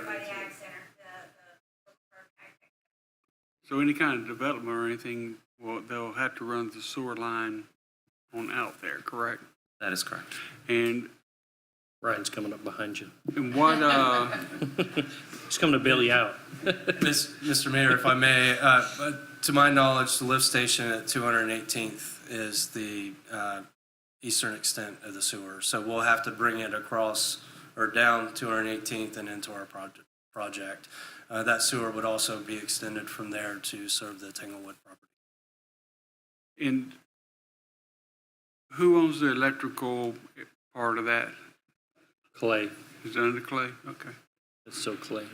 By the Ag Center, So any kind of development or anything, well, they'll have to run the sewer line on out there, correct? That is correct. And, Ryan's coming up behind you. and what, He's coming to bail you out. Mr. Mayor, if I may, to my knowledge, the lift station at 218th is the eastern extent of the sewer. So we'll have to bring it across or down 218th and into our project. That sewer would also be extended from there to serve the Tanglewood property. and who owns the electrical part of that? Clay. Is it under Clay? Okay. It's so Clay.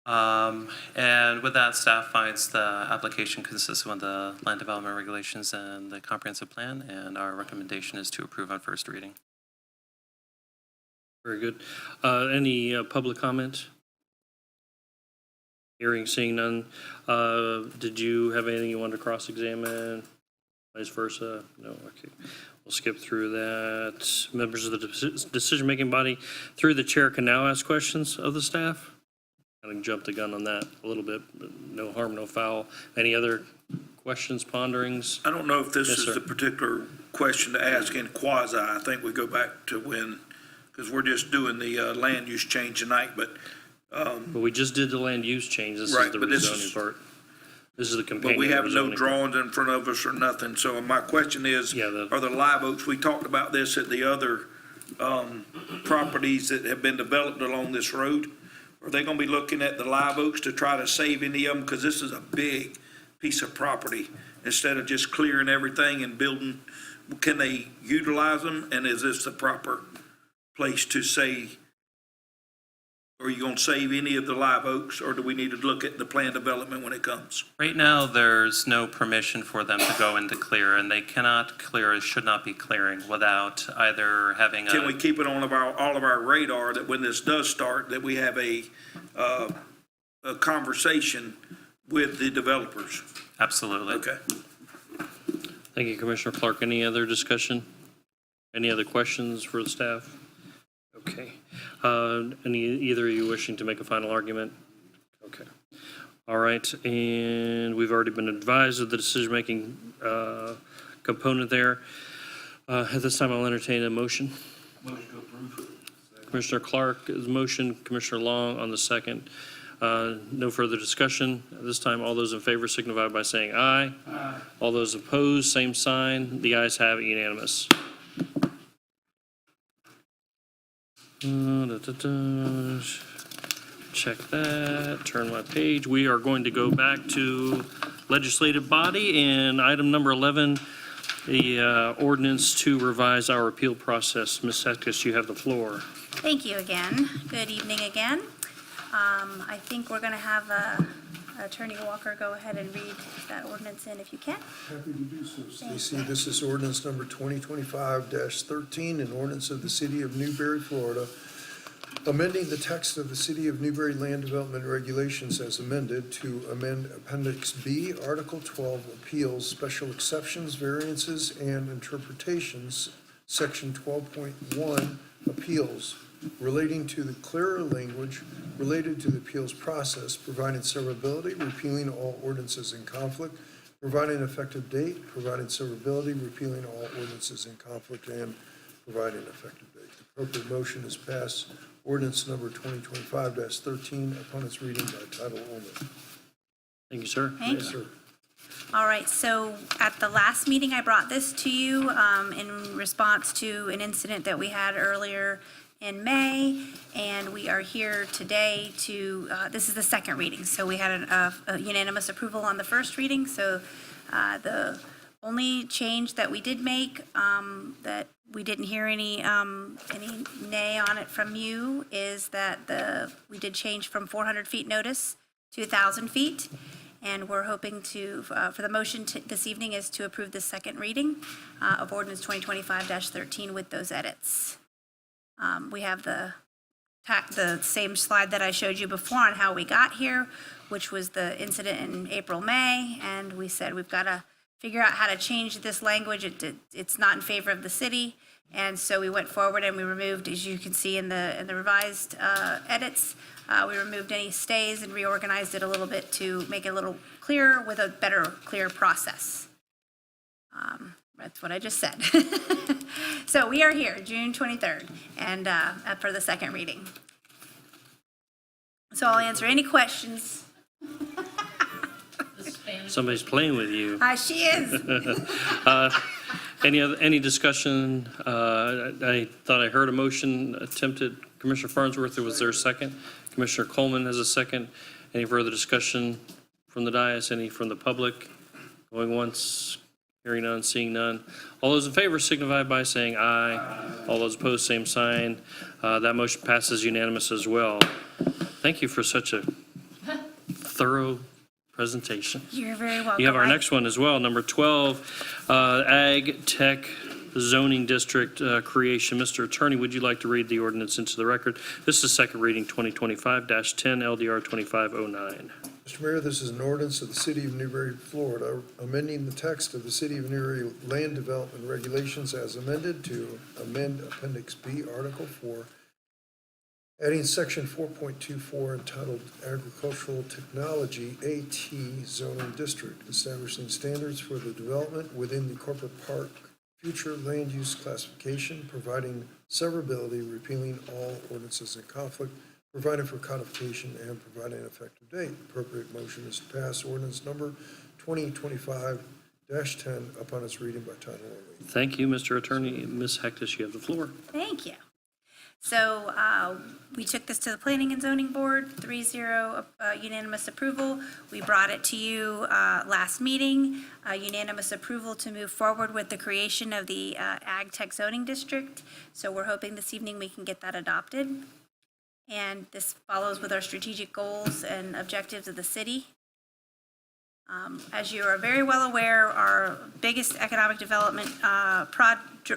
And with that, staff finds the application consistent with the land development regulations and the comprehensive plan, and our recommendation is to approve on first reading. Very good. Any public comment? Hearing, seeing none. Did you have anything you wanted to cross-examine? Vice versa? No, okay. We'll skip through that. Members of the decision-making body, through the chair, can now ask questions of the staff. Kind of jumped the gun on that a little bit, but no harm, no foul. Any other questions, ponderings? I don't know if this Yes, is sir. the particular question to ask in quasi. I think we go back to when, because we're just doing the land use change tonight, but But we just did the land use change. This is Right, the but this rezoning is- part. This is the but companion. we have no rezoning. drawings in front of us or nothing. So my question is, Yeah, the- are the live oaks, we talked about this at the other properties that have been developed along this road. Are they gonna be looking at the live oaks to try to save any of them? Because this is a big piece of property. Instead of just clearing everything and building, can they utilize them? And is this the proper place to say, are you gonna save any of the live oaks, or do we need to look at the plan development when it comes? Right now, there's no permission for them to go into clear, and they cannot clear, should not be clearing without either having Can we a, keep it on all of our radar that when this does start, that we have a conversation with the developers? absolutely. Okay. Thank you, Commissioner Clark. Any other discussion? Any other questions for the staff? Okay. Either of you wishing to make a final argument? Okay. All right, and we've already been advised of the decision-making component there. At this time, I'll entertain a motion. Motion to approve. Commissioner Clark is motion, Commissioner Long on the second. No further discussion. At this time, all those in favor signify by saying aye. Aye. All those opposed, same sign. The ayes have it, unanimous. Check that, turn my page. We are going to go back to legislative body and item number 11, the ordinance to revise our appeal process. Ms. Setkus, you have the floor. Thank you again. Good evening again. I think we're going to have Attorney Walker go ahead and read that ordinance in if you can. Happy to do so, Stacy. This is ordinance number 2025-13, an ordinance of the City of Newberry, Florida, amending the text of the City of Newberry Land Development Regulations as amended to amend Appendix B, Article 12, Appeals, Special Exceptions, Variances, and Interpretations, Section 12.1, Appeals, relating to the clearer language related to the appeals process, providing severability, repealing all ordinances in conflict, providing an effective date, providing severability, repealing all ordinances in conflict, and providing an effective date. The appropriate motion is pass ordinance number 2025-13 upon its reading by title only. Thank you, sir. Thank Yes, you. sir. All right, so at the last meeting, I brought this to you in response to an incident that we had earlier in May, and we are here today to, this is the second reading, so we had a unanimous approval on the first reading, so the only change that we did make, that we didn't hear any nay on it from you, is that we did change from 400 feet notice to 1,000 feet. And we're hoping to, for the motion this evening is to approve the second reading of ordinance 2025-13 with those edits. We have the same slide that I showed you before on how we got here, which was the incident in April, May, and we said we've got to figure out how to change this language. It's not in favor of the city, And so we went forward and we removed, as you can see in the revised edits, we removed any stays and reorganized it a little bit to make it a little clearer with a better, clear process. That's what I just said. So we are here, June 23rd, and for the second reading. So I'll answer any questions. The Spanish. Somebody's playing with you. She is. Any discussion? I thought I heard a motion attempted. Commissioner Farnsworth, was there a second? Commissioner Coleman has a second. Any further discussion from the dais? Any from the public? Going once, hearing none, seeing none. All those in favor signify by saying aye. All those opposed, same sign. That motion passes unanimous as well. Thank you for such a thorough presentation. You're very welcome. You have our next one as well, number 12, Ag Tech Zoning District creation. Mr. Attorney, would you like to read the ordinance into the record? This is second reading, 2025-10 LDR 2509. Mr. Mayor, this is an ordinance of the City of Newberry, Florida, amending the text of the City of Newberry Land Development Regulations as amended to amend Appendix B, Article 4, adding Section 4.24 entitled Agricultural Technology AT Zoning District, establishing standards for the development within the corporate park future land use classification, providing severability, repealing all ordinances in conflict, providing for codification, and providing an effective date. Appropriate motion is to pass ordinance number 2025-10 upon its reading by title only. Thank you, Mr. Attorney. Ms. Hectus, you have the floor. Thank you. So we took this to the Planning and Zoning Board, 3-0 unanimous approval. We brought it to you last meeting, unanimous approval to move forward with the creation of the Ag Tech Zoning District. So we're hoping this evening we can get that adopted. And this follows with our strategic goals and objectives of the city. As you are very well aware, our biggest economic development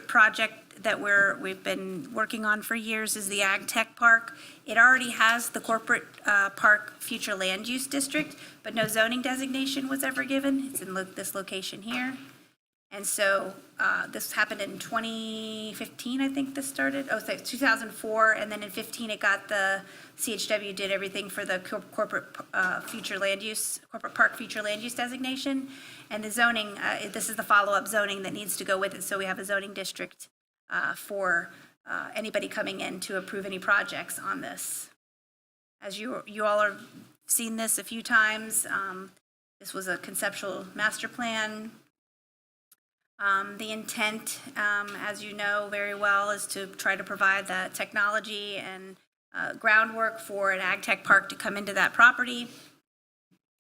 project that we've been working on for years is the Ag Tech Park. It already has the corporate park future land use district, but no zoning designation was ever given. It's in this location here. And so this happened in 2015, I think this started. Oh, sorry, 2004, and then in 15 it got the CHW did everything for the corporate future land use, corporate park future land use designation. And the zoning, this is the follow-up zoning that needs to go with it. So we have a zoning district for anybody coming in to approve any projects on this. As you all have seen this a few times, this was a conceptual master plan. The intent, as you know very well, is to try to provide the technology and groundwork for an ag tech park to come into that property.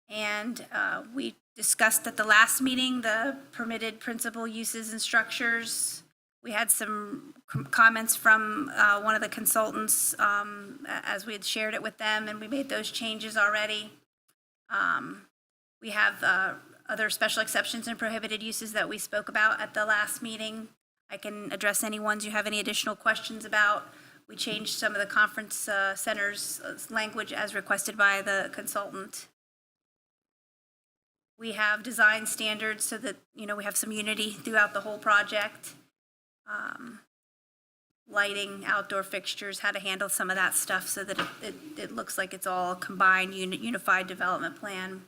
And we discussed at the last meeting the permitted principal uses and structures. We had some comments from one of the consultants as we had shared it with them, and we made those changes already. We have other special exceptions and prohibited uses that we spoke about at the last meeting. I can address any ones you have any additional questions about. We changed some of the conference center's language as requested by the consultant. We have design standards so that, we have some unity throughout the whole project. Lighting, outdoor fixtures, how to handle some of that stuff so that it looks like it's all combined, unified development plan.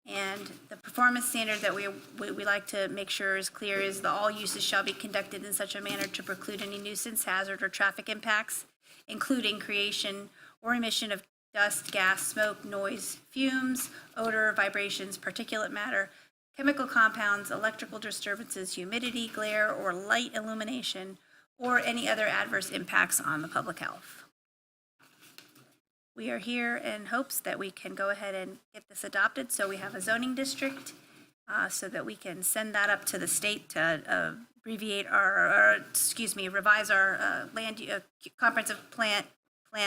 And the performance standard that we like to make sure is clear is that all uses shall be conducted in such a manner to preclude any nuisance, hazard, or traffic impacts, including creation or emission of dust, gas, smoke, noise, fumes, odor, vibrations, particulate matter, chemical compounds, electrical disturbances, humidity, glare, or light illumination, or any other adverse impacts on the public health. We are here in hopes that we can go ahead and get this adopted, so we have a zoning district, so that we can send that up to the state to revise our comprehensive plan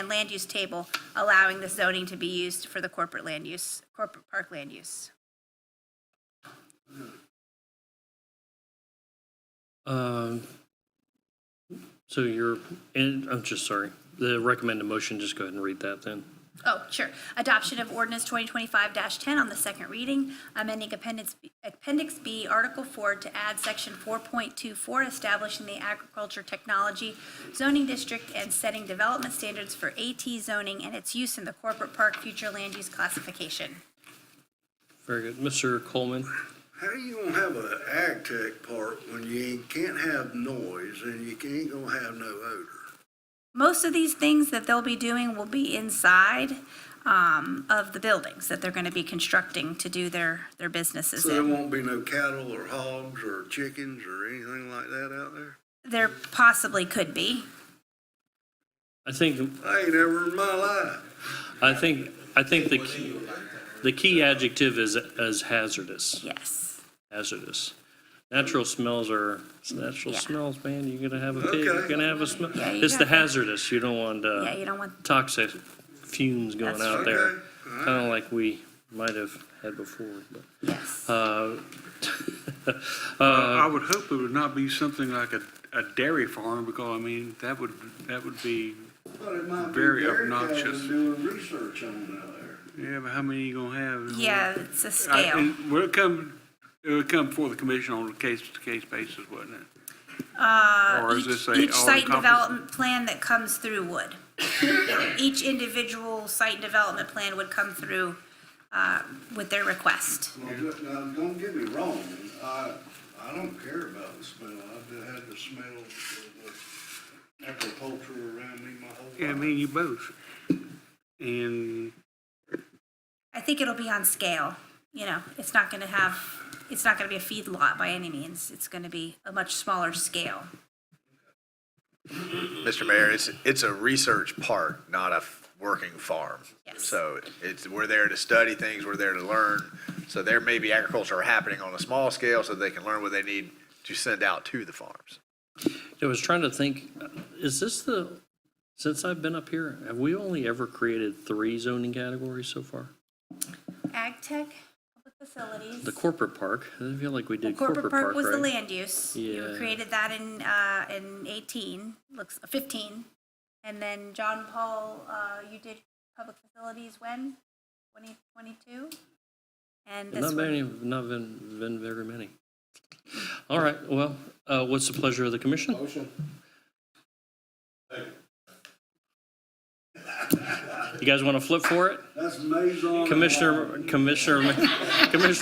land use table, allowing the zoning to be used for the corporate park land use. So I'm just sorry. The recommended motion, just go ahead and read that then. Oh, sure. Adoption of ordinance 2025-10 on the second reading, amending Appendix B, Article 4 to add Section 4.24, establishing the agriculture technology zoning district and setting development standards for AT zoning and its use in the corporate park future land use classification. Very good. Mr. Coleman? How you gonna have an ag tech park when you can't have noise and you ain't gonna have no odor? Most of these things that they'll be doing will be inside of the buildings that they're going to be constructing to do their businesses So there in. won't be no cattle or hogs or chickens or anything like that out there? There possibly could be. I think I ain't ever in my life. I think the key adjective is hazardous. Yes. Hazardous. Natural smells are natural Yeah. smells, man. You're gonna have a pig. You're Okay. gonna have a smell. Yeah, you It's the got that. hazardous. You don't want Yeah, you don't want, toxic fumes going That's out true. there. Okay. All right. Kind of like we might have had before. But, yes. I would hope it would not be something like a dairy farm, because, I mean, that would be, But it might be Very dairy obnoxious. cows doing research on out there. yeah, but how many you gonna have? Yeah, it's a scale. And it would come before the commission on a case-to-case basis, wouldn't it? Or is this a Each site all-encompassing? development plan that comes through would. Each individual site development plan would come through with their request. Now, don't get me wrong, I don't care about the smell. I've had the smell of the agriculture around me my whole life. Yeah, me and you both. And I think it'll be on scale. You know, it's not going to be a feedlot by any means. It's going to be a much smaller scale. Mr. Mayor, it's a research park, not a working farm. Yes. So we're there to study things, we're there to learn. So there may be agriculture happening on a small scale so they can learn what they need to send out to the farms. I was trying to think, is this since I've been up here, have we only ever created 3 zoning categories so far? Ag tech, public facilities. The corporate park, I feel like we did Corporate park was the right? land use. You Yeah. created that in 15, and then John Paul, you did public facilities when? 2022? And this Not one, not been very many. All right, well, what's the pleasure of the commission? Motion. You guys want to flip for it? That's Maison. Commissioner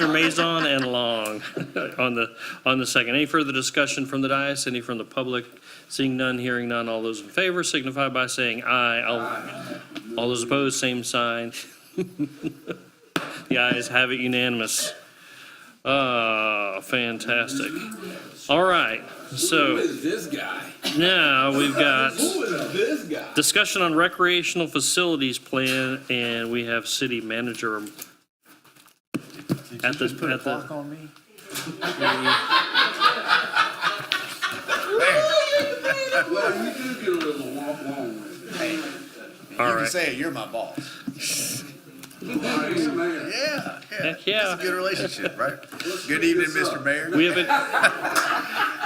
Mazon and Long on the second. Any further discussion from the dais? Any from the public? Seeing none, hearing none. All those in favor signify by saying aye. All those opposed, same sign. The ayes have it unanimous. Fantastic. All right, so This guy. now we've got is this guy? discussion on recreational facilities plan, and we have city manager at the. on me? Well, you do get a little long with it. All You can right. say it, you're my boss. Man. Yeah, Heck yeah. It's a good relationship, right? Good evening, Mr. Mayor. We haven't.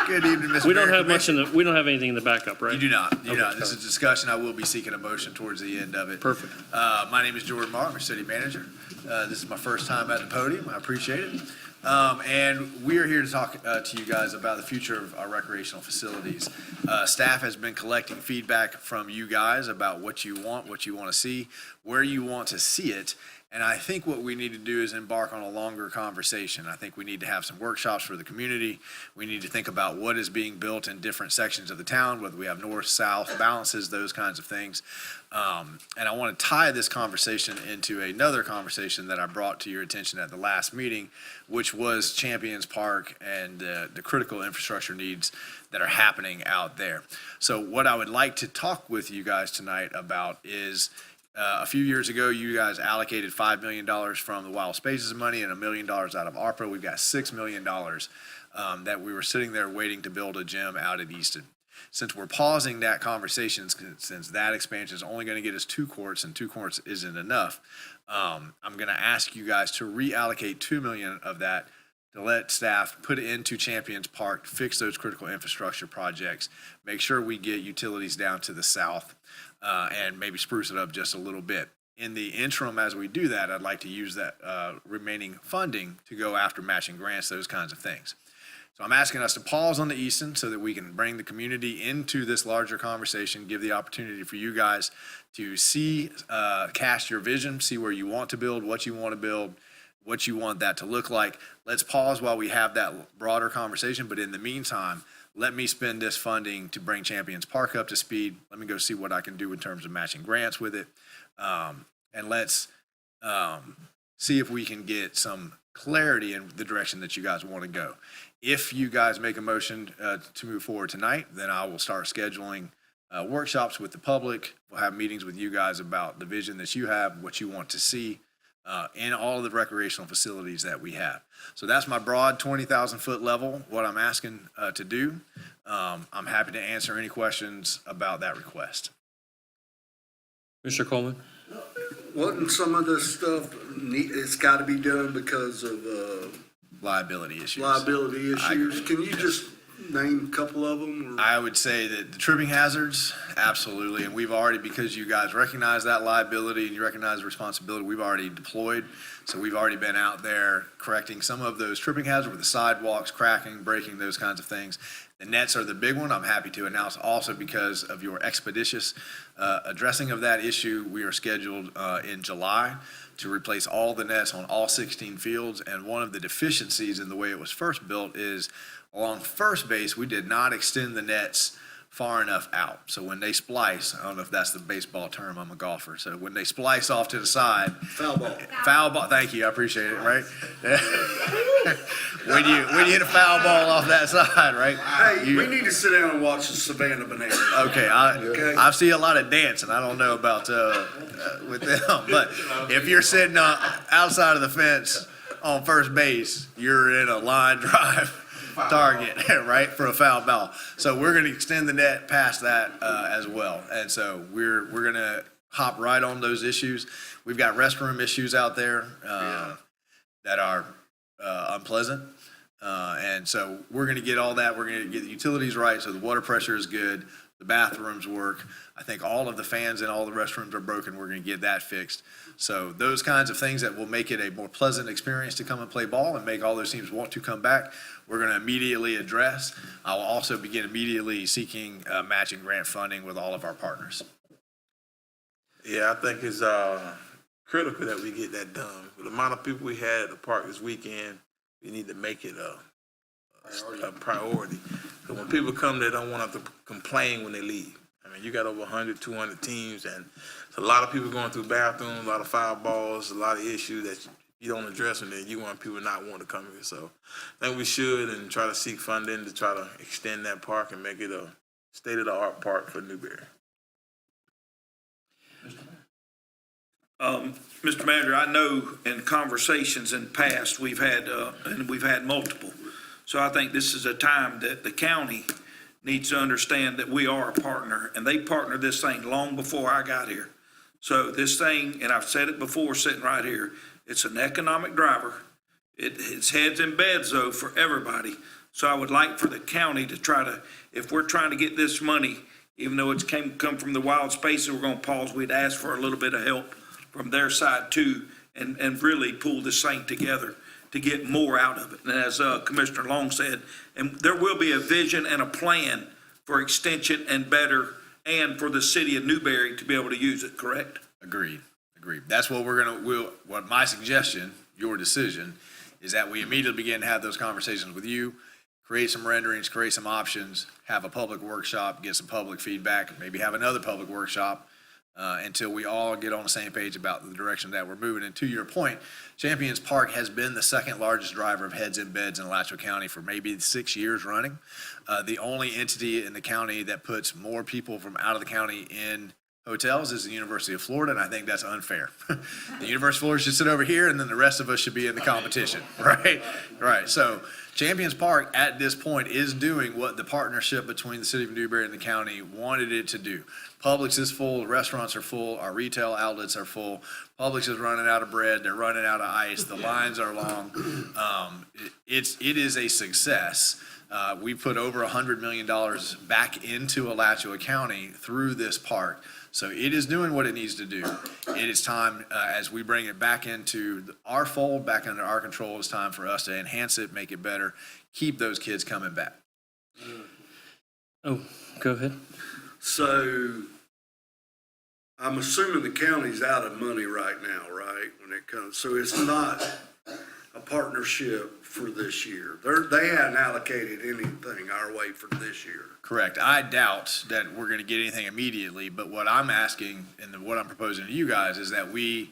Good evening, Mr. Mayor. We don't have much in the. We don't have anything in the backup, right? You do not. You do not. Okay. This is a discussion. I will be seeking a motion towards the end of it. Perfect. My name is Jordan Martin, I'm city manager. This is my first time at the podium. I appreciate it. And we are here to talk to you guys about the future of our recreational facilities. Staff has been collecting feedback from you guys about what you want to see, where you want to see it. And I think what we need to do is embark on a longer conversation. I think we need to have some workshops for the community. We need to think about what is being built in different sections of the town, whether we have north, south, balances, those kinds of things. And I want to tie this conversation into another conversation that I brought to your attention at the last meeting, which was Champions Park and the critical infrastructure needs that are happening out there. So what I would like to talk with you guys tonight about is a few years ago, you guys allocated $5 million from the Wild Spaces money and $1 million out of ARPA. We've got $6 million that we were sitting there waiting to build a gym out at Easton. Since we're pausing that conversation, since that expansion is only going to get us 2 courts and 2 courts isn't enough, I'm going to ask you guys to reallocate $2 million of that to let staff put it into Champions Park, fix those critical infrastructure projects, make sure we get utilities down to the south, and maybe spruce it up just a little bit. In the interim, as we do that, I'd like to use that remaining funding to go after matching grants, those kinds of things. So I'm asking us to pause on the Easton so that we can bring the community into this larger conversation, give the opportunity for you guys to see, cast your vision, see where you want to build, what you want to build, what you want that to look like. Let's pause while we have that broader conversation, but in the meantime, let me spend this funding to bring Champions Park up to speed. Let me go see what I can do in terms of matching grants with it. And let's see if we can get some clarity in the direction that you guys want to go. If you guys make a motion to move forward tonight, then I will start scheduling workshops with the public. We'll have meetings with you guys about the vision that you have, what you want to see in all of the recreational facilities that we have. So that's my broad 20,000-foot level, what I'm asking to do. I'm happy to answer any questions about that request. Mr. Coleman? Wasn't some of this stuff, it's got to be done because of Liability issues. liability I agree. issues? Can you just name a couple of them? Or? I would say that the tripping hazards, absolutely, and we've already, because you guys recognize that liability and you recognize the responsibility, we've already deployed. So we've already been out there correcting some of those tripping hazards with the sidewalks, cracking, breaking, those kinds of things. The nets are the big one. I'm happy to announce also because of your expeditious addressing of that issue, we are scheduled in July to replace all the nets on all 16 fields. And one of the deficiencies in the way it was first built is along first base, we did not extend the nets far enough out. So when they splice, I don't know if that's the baseball term, I'm a golfer. So when they splice off to the side. Foul ball. Foul ball, thank you, I appreciate it, right? when you hit a foul ball off that side, right? Hey, we need to sit down and watch the Savannah Banana. Okay, I see a lot of dancing. I don't know about with them, but if you're sitting outside of the fence on first base, you're in a line drive target, right, for a foul ball. So we're going to extend the net past that as well, and so we're going to hop right on those issues. We've got restroom issues out there that are unpleasant. And so we're going to get all that. We're going to get the utilities right so the water pressure is good, the bathrooms work. I think all of the fans in all the restrooms are broken. We're going to get that fixed. So those kinds of things that will make it a more pleasant experience to come and play ball and make all those teams want to come back, we're going to immediately address. I will also begin immediately seeking matching grant funding with all of our partners. Yeah, I think it's critical that we get that done. With the amount of people we had at the park this weekend, we need to make it a priority. So when people come, they don't want to have to complain when they leave. I mean, you got over 100, 200 teams, and it's a lot of people going through bathrooms, a lot of foul balls, a lot of issues that you don't address, and then you want people not want to come here. So I think we should and try to seek funding to try to extend that park and make it a state-of-the-art park for Newberry. Mr. Manager, I know in conversations in the past, we've had multiple. So I think this is a time that the county needs to understand that we are a partner, and they partnered this thing long before I got here. So this thing, and I've said it before sitting right here, it's an economic driver. It's heads and beds though for everybody. So I would like for the county to try to, if we're trying to get this money, even though it's come from the wild spaces, we're gonna pause, we'd ask for a little bit of help from their side too, and really pull this thing together to get more out of it. And as Commissioner Long said, and there will be a vision and a plan for extension and better, and for the city of Newberry to be able to use it, correct? Agreed. That's what what my suggestion, your decision, is that we immediately begin to have those conversations with you, create some renderings, create some options, have a public workshop, get some public feedback, maybe have another public workshop until we all get on the same page about the direction that we're moving. And to your point, Champions Park has been the second largest driver of heads and beds in Alachua County for maybe 6 years running. The only entity in the county that puts more people from out of the county in hotels is the University of Florida, and I think that's unfair. The University of Florida should sit over here, and then the rest of us should be in the competition, right? Right. So Champions Park at this point is doing what the partnership between the city of Newberry and the county wanted it to do. Publix is full, restaurants are full, our retail outlets are full. Publix is running out of bread, they're running out of ice, the lines are long. It is a success. We put over $100 million back into Alachua County through this park. So it is doing what it needs to do. It is time, as we bring it back into our fold, back under our control, it's time for us to enhance it, make it better, keep those kids coming back. Oh, go ahead. So I'm assuming the county's out of money right now, right, when it comes, so it's not a partnership for this year. They hadn't allocated anything our way for this year. Correct. I doubt that we're going to get anything immediately, but what I'm asking and what I'm proposing to you guys is that we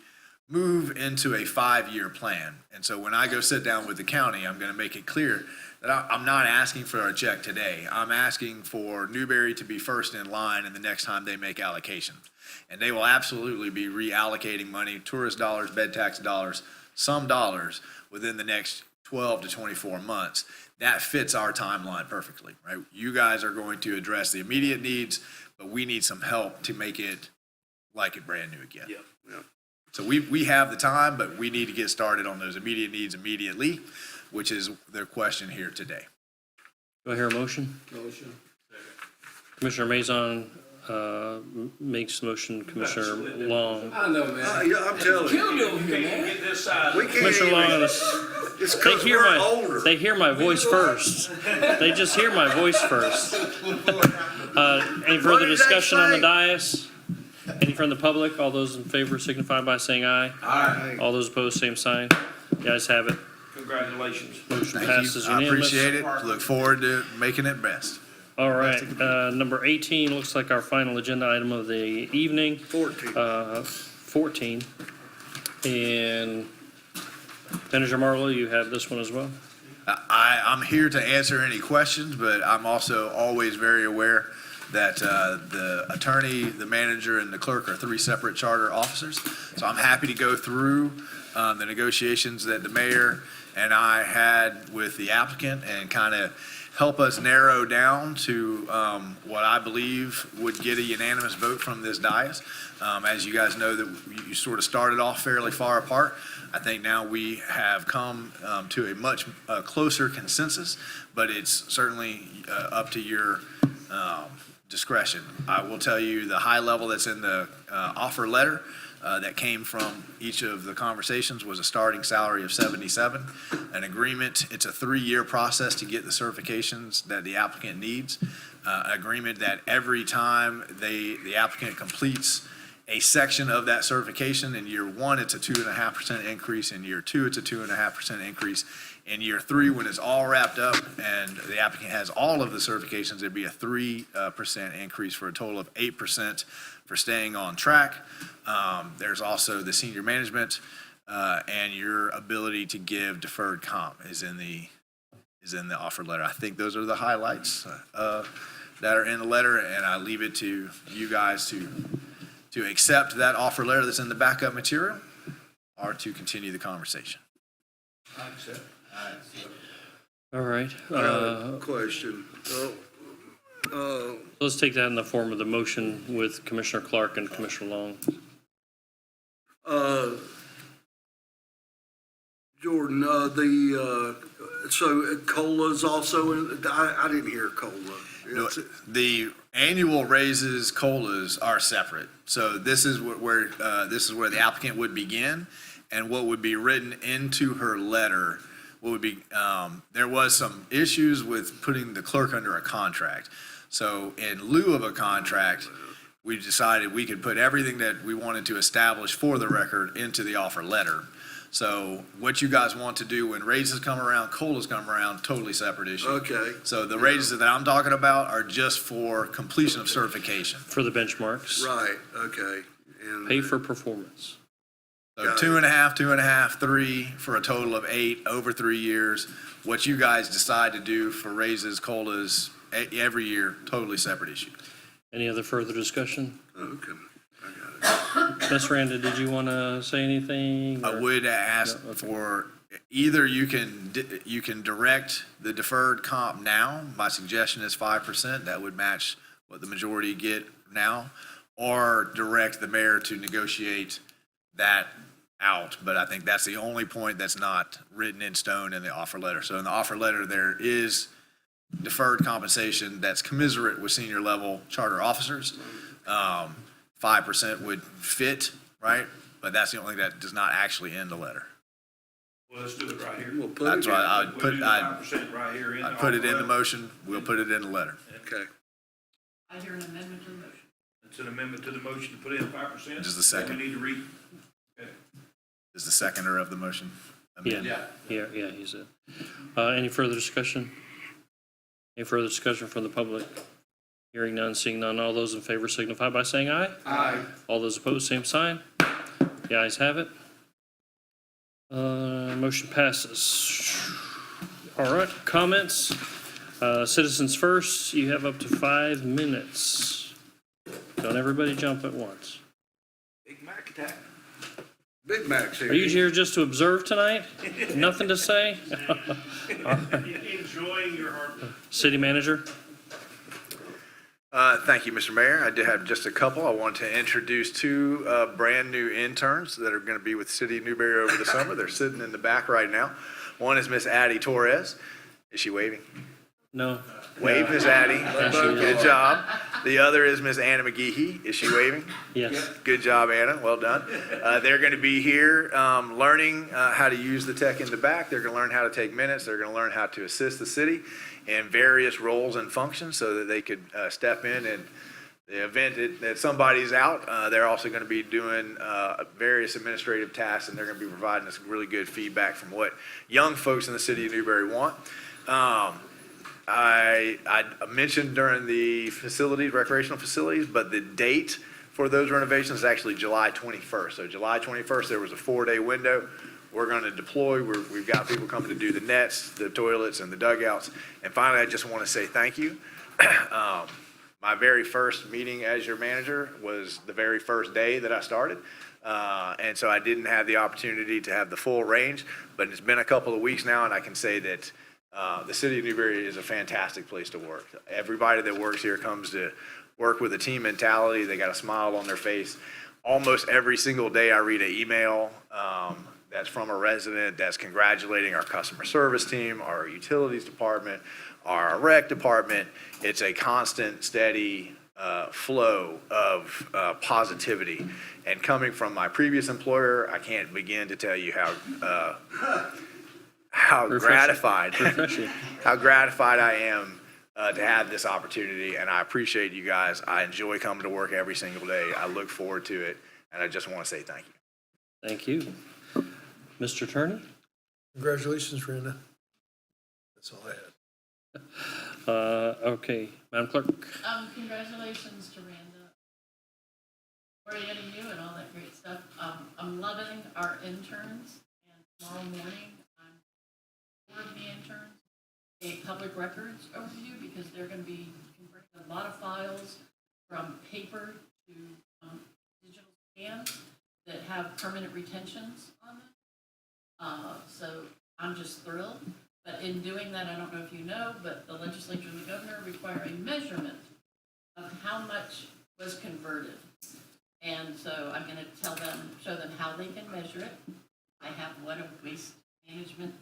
move into a 5-year plan. And so when I go sit down with the county, I'm going to make it clear that I'm not asking for a check today. I'm asking for Newberry to be first in line in the next time they make allocations. And they will absolutely be reallocating money, tourist dollars, bed tax dollars, some dollars within the next 12 to 24 months. That fits our timeline perfectly, right? You guys are going to address the immediate needs, but we need some help to make it like it brand new again. Yeah. So we have the time, but we need to get started on those immediate needs immediately, which is their question here today. Do I hear a motion? Motion. Commissioner Maison makes the motion, Commissioner Long. I know, man. Yeah, I'm telling you. Kill me over here, man. Get this side. We can't Commissioner even, Long, it's they because hear we're older. they hear my voice first. They just hear my voice first. Any further What did they discussion on the say? dais? Any from the public? All those in favor signify by saying aye. Aye. All those opposed, same sign. The ayes have it. Congratulations. Motion Thank passes you. I unanimous. appreciate it. Look forward to making it best. All right, number 18 looks like our final agenda item of the evening. 14. 14. And Manager Marlowe, you have this one as well? I'm here to answer any questions, but I'm also always very aware that the attorney, the manager, and the clerk are 3 separate charter officers. So I'm happy to go through the negotiations that the mayor and I had with the applicant and kind of help us narrow down to what I believe would get a unanimous vote from this dais. As you guys know, that you sort of started off fairly far apart. I think now we have come to a much closer consensus, but it's certainly up to your discretion. I will tell you the high level that's in the offer letter that came from each of the conversations was a starting salary of 77, an agreement. It's a 3-year process to get the certifications that the applicant needs. Agreement that every time the applicant completes a section of that certification, in year 1, it's a 2.5% increase. In year 2, it's a 2.5% increase. In year 3, when it's all wrapped up and the applicant has all of the certifications, it'd be a 3% increase for a total of 8% for staying on track. There's also the senior management and your ability to give deferred comp is in the offer letter. I think those are the highlights that are in the letter, and I leave it to you guys to accept that offer letter that's in the backup material or to continue the conversation. All right. Question. Let's take that in the form of the motion with Commissioner Clark and Commissioner Long. Jordan, so COLA's also in, I didn't hear COLA. No, the annual raises, COLAs are separate. So this is where the applicant would begin, and what would be written into her letter. What would be there was some issues with putting the clerk under a contract. So in lieu of a contract, we decided we could put everything that we wanted to establish for the record into the offer letter. So what you guys want to do when raises come around, COLAs come around, totally separate issue. Okay. So the raises that I'm talking about are just for completion of certification. For the benchmarks. Right, okay. And Pay for performance. So Got it. 2.5, 3 for a total of 8 over 3 years. What you guys decide to do for raises, COLAs every year, totally separate issue. Any other further discussion? Okay, I got it. Ms. Randa, did you want to say anything? I or- would ask No, okay. for either you can direct the deferred comp now. My suggestion is 5%. That would match what the majority get now, or direct the mayor to negotiate that out. But I think that's the only point that's not written in stone in the offer letter. So in the offer letter, there is deferred compensation that's commensurate with senior level charter officers. 5% would fit, right? But that's the only thing that does not actually end the letter. Well, let's do it right here. We'll put That's it why in. I would We'll put, do the I'd 5% right here in. put it in the letter. motion, we'll put it in the letter. Okay. I hear an amendment to the motion. It's an amendment to the motion to put in 5%. Just a second. We need to read. Is the seconder of the motion? Yeah, yeah, he said. Any further discussion? Any further discussion from the public? Hearing none, seeing none, all those in favor signify by saying aye. Aye. All those opposed, same sign. The ayes have it. Motion passes. All right, comments? Citizens first, you have up to 5 minutes. Don't everybody jump at once. Big Mac attack. Big Mac's here. Are you here just to observe tonight? Nothing to say? Enjoying your hard work. City manager? Thank you, Mr. Mayor. I did have just a couple. I want to introduce two brand-new interns that are going to be with the City of Newberry over the summer. They're sitting in the back right now. One is Miss Addie Torres. Is she waving? No. Wave, Miss Addie. she is. Good job. The other is Miss Anna McGeehee. Is she waving? Yes. Good job, Anna. Well done. They're going to be here learning how to use the tech in the back. They're going to learn how to take minutes. They're going to learn how to assist the city in various roles and functions so that they could step in and the event that somebody's out. They're also going to be doing various administrative tasks, and they're going to be providing us really good feedback from what young folks in the city of Newberry want. I mentioned during the recreational facilities, but the date for those renovations is actually July 21st. So July 21st, there was a 4-day window. We're going to deploy. We've got people coming to do the nets, the toilets, and the dugouts. And finally, I just want to say thank you. My very first meeting as your manager was the very first day that I started. And so I didn't have the opportunity to have the full range, but it's been a couple of weeks now, and I can say that the city of Newberry is a fantastic place to work. Everybody that works here comes to work with a team mentality. They got a smile on their face. Almost every single day I read an email that's from a resident that's congratulating our customer service team, our utilities department, our rec department. It's a constant, steady flow of positivity. And coming from my previous employer, I can't begin to tell you how gratified I am to have this opportunity, and I appreciate you guys. I enjoy coming to work every single day. I look forward to it, and I just want to say thank you. Thank you. Mr. Attorney? Congratulations, Randa. That's all I had. Okay, Madam Clerk? Congratulations to Randa. Orienting you and all that great stuff. I'm loving our interns, and tomorrow morning, I'm for the interns, a public records overview, because they're going to be converting a lot of files from paper to digital scans that have permanent retentions on them. So I'm just thrilled. But in doing that, I don't know if you know, but the legislature and the governor require a measurement of how much was converted. And so I'm going to show them how they can measure it. I have what a waste management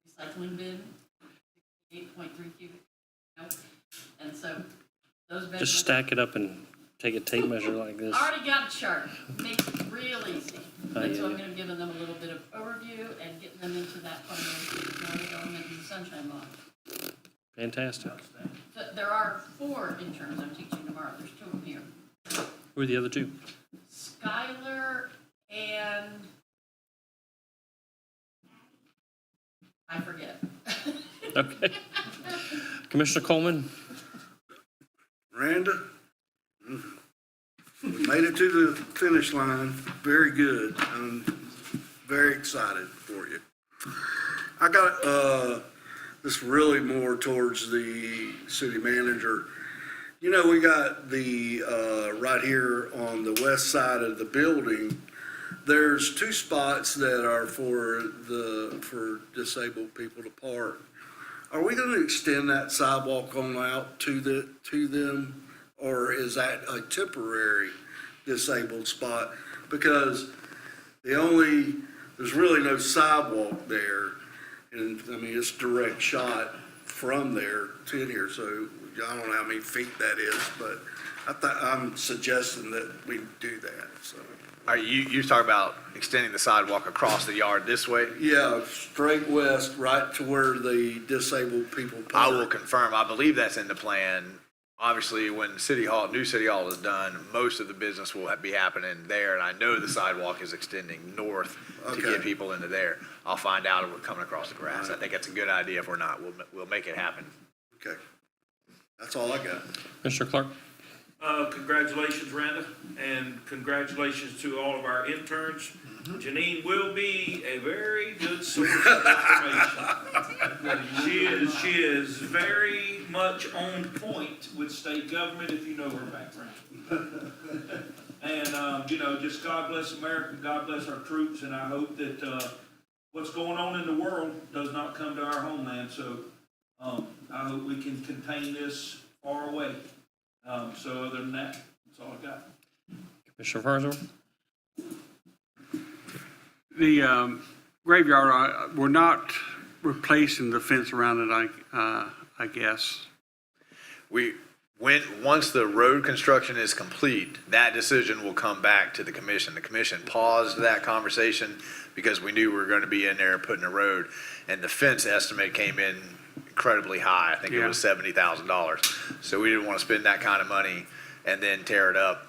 recycling bin, 8.3 cubic. And so those measurements. Just stack it up and take a tape measure like this. Already got a chart. Makes it real easy. And so I'm yeah. going to give them a little bit of overview and getting them into that part of the element and sunshine law. Fantastic. So there are 4 interns I'm teaching tomorrow. There's 2 of them here. Who are the other 2? Skylar and I forget. Okay. Commissioner Coleman? Randa, we made it to the finish line. Very good. I'm very excited for you. I got this really more towards the city manager. You know, we got the right here on the west side of the building. There's 2 spots that are for disabled people to park. Are we going to extend that sidewalk on out to them, or is that a temporary disabled spot? Because there's really no sidewalk there, and I mean it's direct shot from there to here. So I don't know how many feet that is, but I'm suggesting that we do that, so. Are you're talking about extending the sidewalk across the yard this way? Yeah, straight west, right to where the disabled people I will park. confirm, I believe that's in the plan. Obviously, when new City Hall is done, most of the business will be happening there, and I know the sidewalk is extending north to Okay. get people into there. I'll find out if we're coming across the grass. I think that's a good idea. If we're not, we'll make it happen. Okay. That's all I got. Mr. Clark? Congratulations, Randa, and congratulations to all of our interns. Janine will be a very good source of information. She is very much on point with state government, if you know her background. And, just God bless America, God bless our troops, and I hope that, what's going on in the world does not come to our homeland, so, I hope we can contain this far away. So other than that, that's all I got. Commissioner Farnsworth? The graveyard, we're not replacing the fence around it, I guess. Once the road construction is complete, that decision will come back to the commission. The commission paused that conversation because we knew we were going to be in there putting a road, and the fence estimate came in incredibly high. I think it was $70,000. So we didn't want to spend that kind of money and then tear it up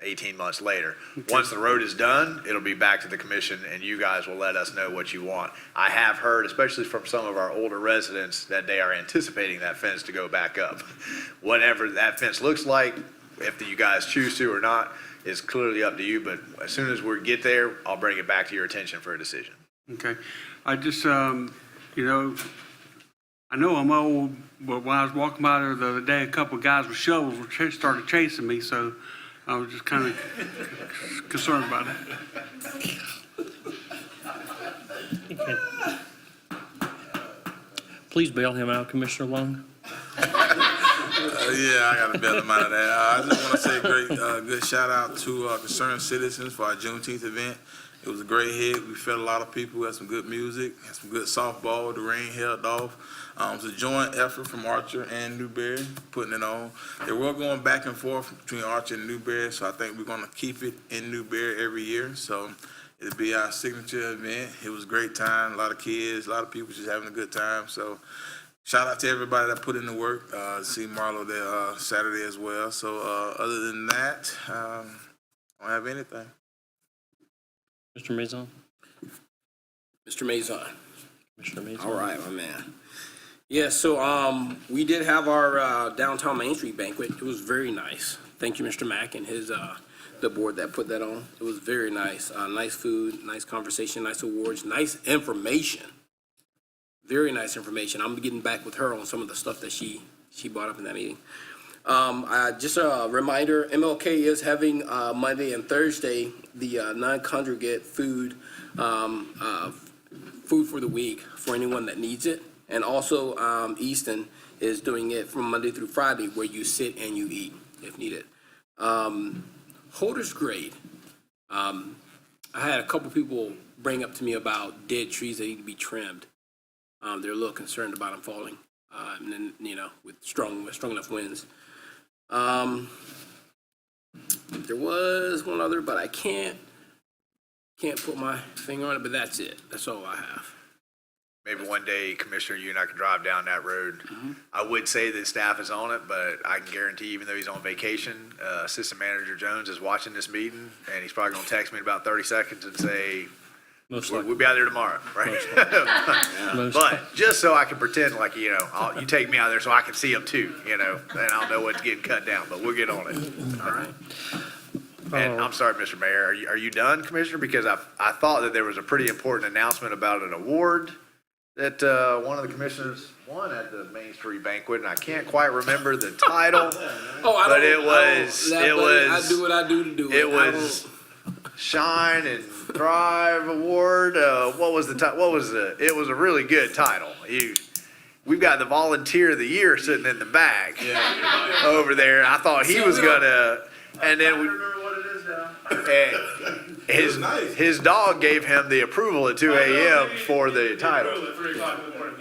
18 months later. Once the road is done, it'll be back to the commission, and you guys will let us know what you want. I have heard, especially from some of our older residents, that they are anticipating that fence to go back up. Whatever that fence looks like, if you guys choose to or not, is clearly up to you, but as soon as we get there, I'll bring it back to your attention for a decision. Okay. I just, I know I'm old, but when I was walking by there the other day, a couple of guys with shovels started chasing me, so I was just kind of concerned about it. Please bail him out, Commissioner Long. Yeah, I got to bail them out of that. I just want to say a good shout out to concerned citizens for our Juneteenth event. It was a great hit. We fed a lot of people. We had some good music, had some good softball. The rain held off. It was a joint effort from Archer and Newberry putting it on. They were going back and forth between Archer and Newberry, so I think we're going to keep it in Newberry every year. So it'll be our signature event. It was a great time. A lot of kids, a lot of people just having a good time. So shout out to everybody that put in the work. See Marlo there Saturday as well. So other than that, I don't have anything. Mr. Maison? Mr. Maison. Commissioner Maison? All right, my man. Yeah, so we did have our downtown Main Street banquet. It was very nice. Thank you, Mr. Mack, and his the board that put that on. It was very nice. Nice food, nice conversation, nice awards, nice information. Very nice information. I'm getting back with her on some of the stuff that she brought up in that meeting. Just a reminder, MLK is having Monday and Thursday the non-congregate food for the week for anyone that needs it. And also Easton is doing it from Monday through Friday where you sit and you eat if needed. Holder's grade. I had a couple people bring up to me about dead trees that need to be trimmed. They're a little concerned about them falling, and then, with strong enough winds. There was one other, but I can't put my finger on it, but that's it. That's all I have. Maybe one day, Commissioner, you and I can drive down that road. I would say that staff is on it, but I can guarantee, even though he's on vacation, Assistant Manager Jones is watching this meeting, and he's probably going to text me in about 30 seconds and say, we'll be out there tomorrow, right? But just so I can pretend like, you take me out there so I can see them too, and I'll know what's getting cut down, but we'll get on it. All right. And I'm sorry, Mr. Mayor, are you done, Commissioner? Because I thought that there was a pretty important announcement about an award that one of the commissioners won at the Main Street banquet, and I can't quite remember the title. I do what I do to do it. It was Shine and Thrive Award. What was the title? It was a really good title. We've got the Volunteer of the Year sitting in the back over there. I thought he was gonna, and then his dog gave him the approval at 2 a.m. for the title.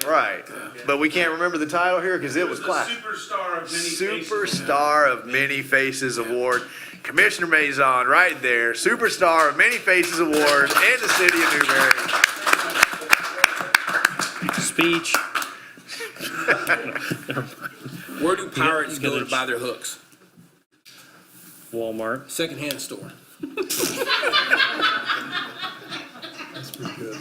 Right. But we can't remember the title here because it was classic. Superstar of Many Faces Award. Commissioner Maison, right there. Superstar of Many Faces Award in the city of Newberry. Speech. Where do pirates You go gotta- to buy their hooks? Walmart. Secondhand store. That's pretty good.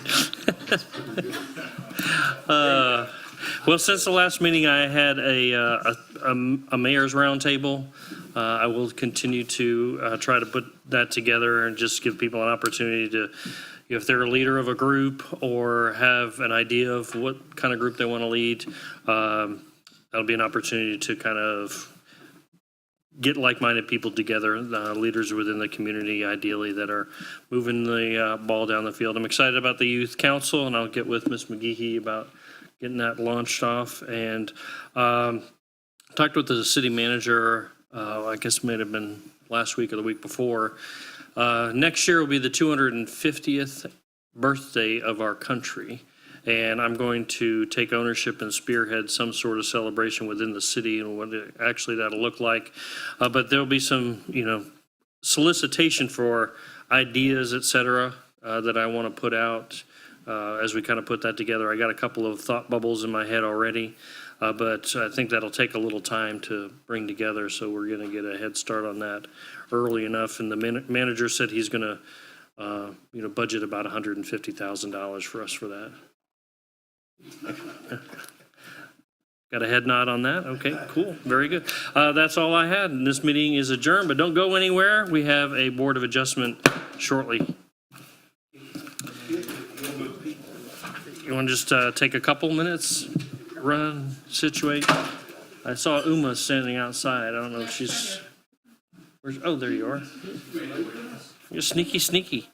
Well, since the last meeting, I had a mayor's roundtable. I will continue to try to put that together and just give people an opportunity to, if they're a leader of a group or have an idea of what kind of group they want to lead, that'll be an opportunity to kind of get like-minded people together, leaders within the community, ideally, that are moving the ball down the field. I'm excited about the youth council, and I'll get with Ms. McGehee about getting that launched off. And talked with the city manager, I guess it might have been last week or the week before. Next year will be the 250th birthday of our country. And I'm going to take ownership and spearhead some sort of celebration within the city and what actually that'll look like. But there'll be some, solicitation for ideas, et cetera, that I want to put out as we kind of put that together. I got a couple of thought bubbles in my head already, but I think that'll take a little time to bring together. So we're going to get a head start on that early enough. And the manager said he's going to, budget about $150,000 for us for that. Got a head nod on that? Okay, cool, very good. That's all I had, and this meeting is adjourned, but don't go anywhere. We have a Board of Adjustment shortly. You want to just take a couple minutes, run, situate? I saw Uma standing outside. I don't know if she's, oh, there you are. You're sneaky.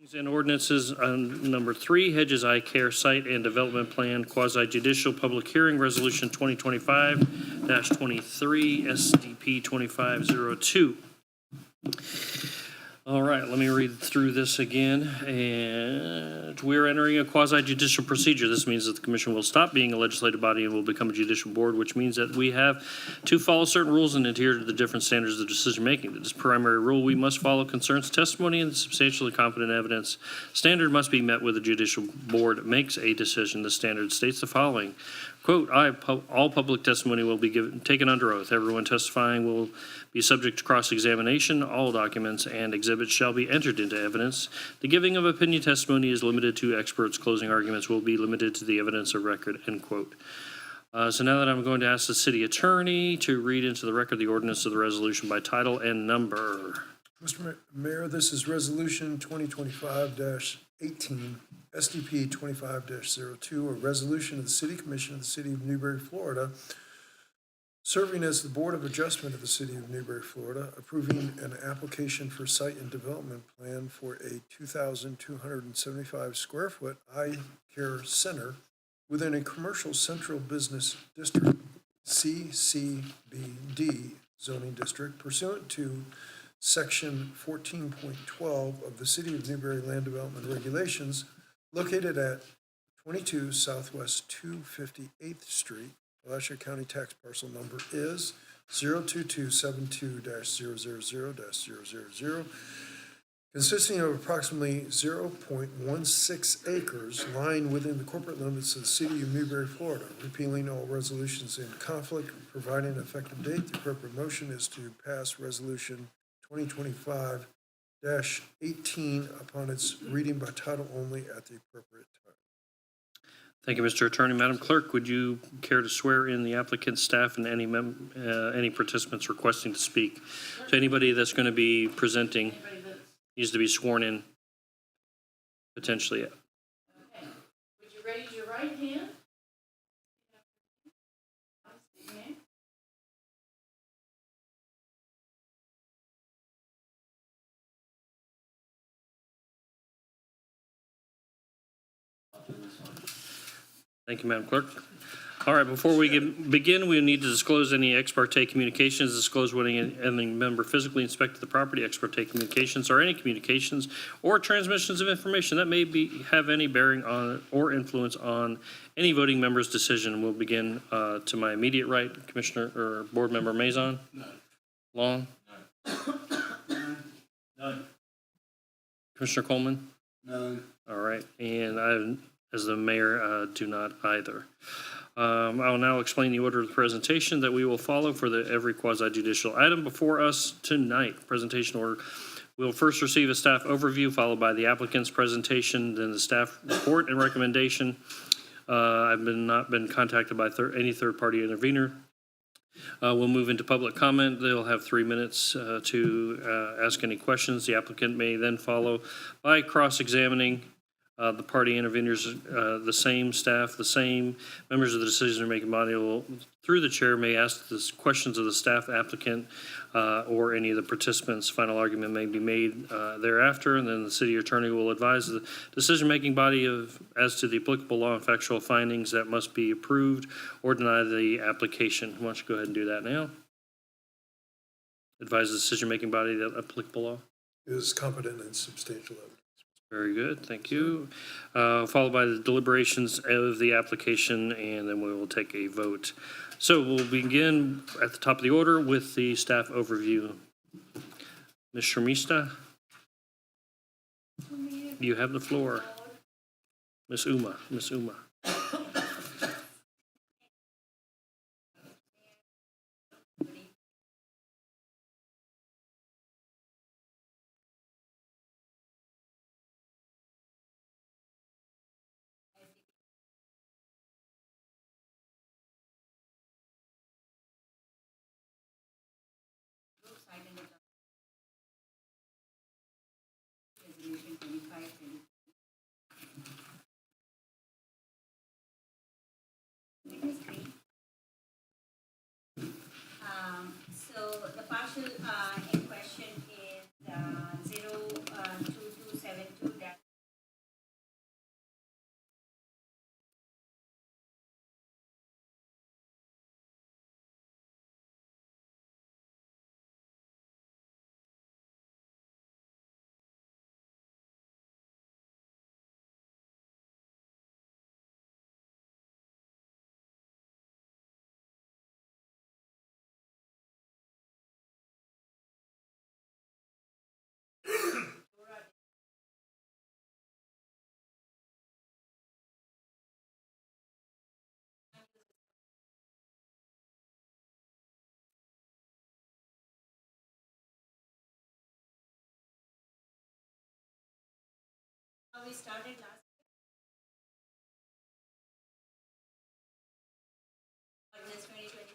And ordinances on number 3, Hedges Eye Care Site and Development Plan, Quasi Judicial Public Hearing, Resolution 2025-23, SDP 2502. All right, let me read through this again. And we're entering a quasi judicial procedure. This means that the commission will stop being a legislative body and will become a judicial board, which means that we have to follow certain rules and adhere to the different standards of decision making. This primary rule, we must follow concerns testimony and substantially competent evidence. Standard must be met with the judicial board makes a decision. The standard states the following. Quote, all public testimony will be taken under oath. Everyone testifying will be subject to cross-examination. All documents and exhibits shall be entered into evidence. The giving of opinion testimony is limited to experts. Closing arguments will be limited to the evidence of record, end quote. So now that I'm going to ask the city attorney to read into the record the ordinance of the resolution by title and number. Mr. Mayor, this is Resolution 2025-18, SDP 25-02, a resolution of the City Commission of the City of Newberry, Florida, serving as the Board of Adjustment of the City of Newberry, Florida, approving an application for site and development plan for a 2,275 square foot eye care center within a commercial central business district, CCBD zoning district, pursuant to Section 14.12 of the City of Newberry Land Development Regulations, located at 22 Southwest 258th Street. Alachua County tax parcel number is 02272-000-000, consisting of approximately 0.16 acres lying within the corporate limits of the City of Newberry, Florida, repealing all resolutions in conflict, providing an effective date. The appropriate motion is to pass Resolution 2025-18 upon its reading by title only at the appropriate time. Thank you, Mr. Attorney. Madam Clerk, would you care to swear in the applicant, staff, and any participants requesting to speak? So anybody that's going to be presenting needs to be sworn in, potentially. Okay. Would you raise your right hand? Thank you, Madam Clerk. All right, before we begin, we need to disclose any ex parte communications, disclose when any member physically inspected the property, ex parte communications, or any communications or transmissions of information that may have any bearing on or influence on any voting member's decision. We'll begin to my immediate right, Commissioner or Board Member Mazon. None. Long. None. Commissioner Coleman. None. All right, and I, as the mayor, do not either. I will now explain the order of the presentation that we will follow for every quasi-judicial item before us tonight. Presentation order. We'll first receive a staff overview, followed by the applicant's presentation, then the staff report and recommendation. I've not been contacted by any third-party intervener. We'll move into public comment. They'll have 3 minutes to ask any questions. The applicant may then follow by cross-examining the party interveners, the same staff, the same members of the decision-making body will, through the chair, may ask the questions of the staff applicant or any of the participants. Final argument may be made thereafter, and then the city attorney will advise the decision-making body as to the applicable law and factual findings that must be approved or deny the application. Why don't you go ahead and do that now? Advise the decision-making body that applicable law Is competent and substantial evidence. Very good, thank you. Followed by the deliberations of the application, and then we will take a vote. So we'll begin at the top of the order with the staff overview. Ms. Sharmista, you have the floor. Ms. Uma. we started last year. Ordinance 2020.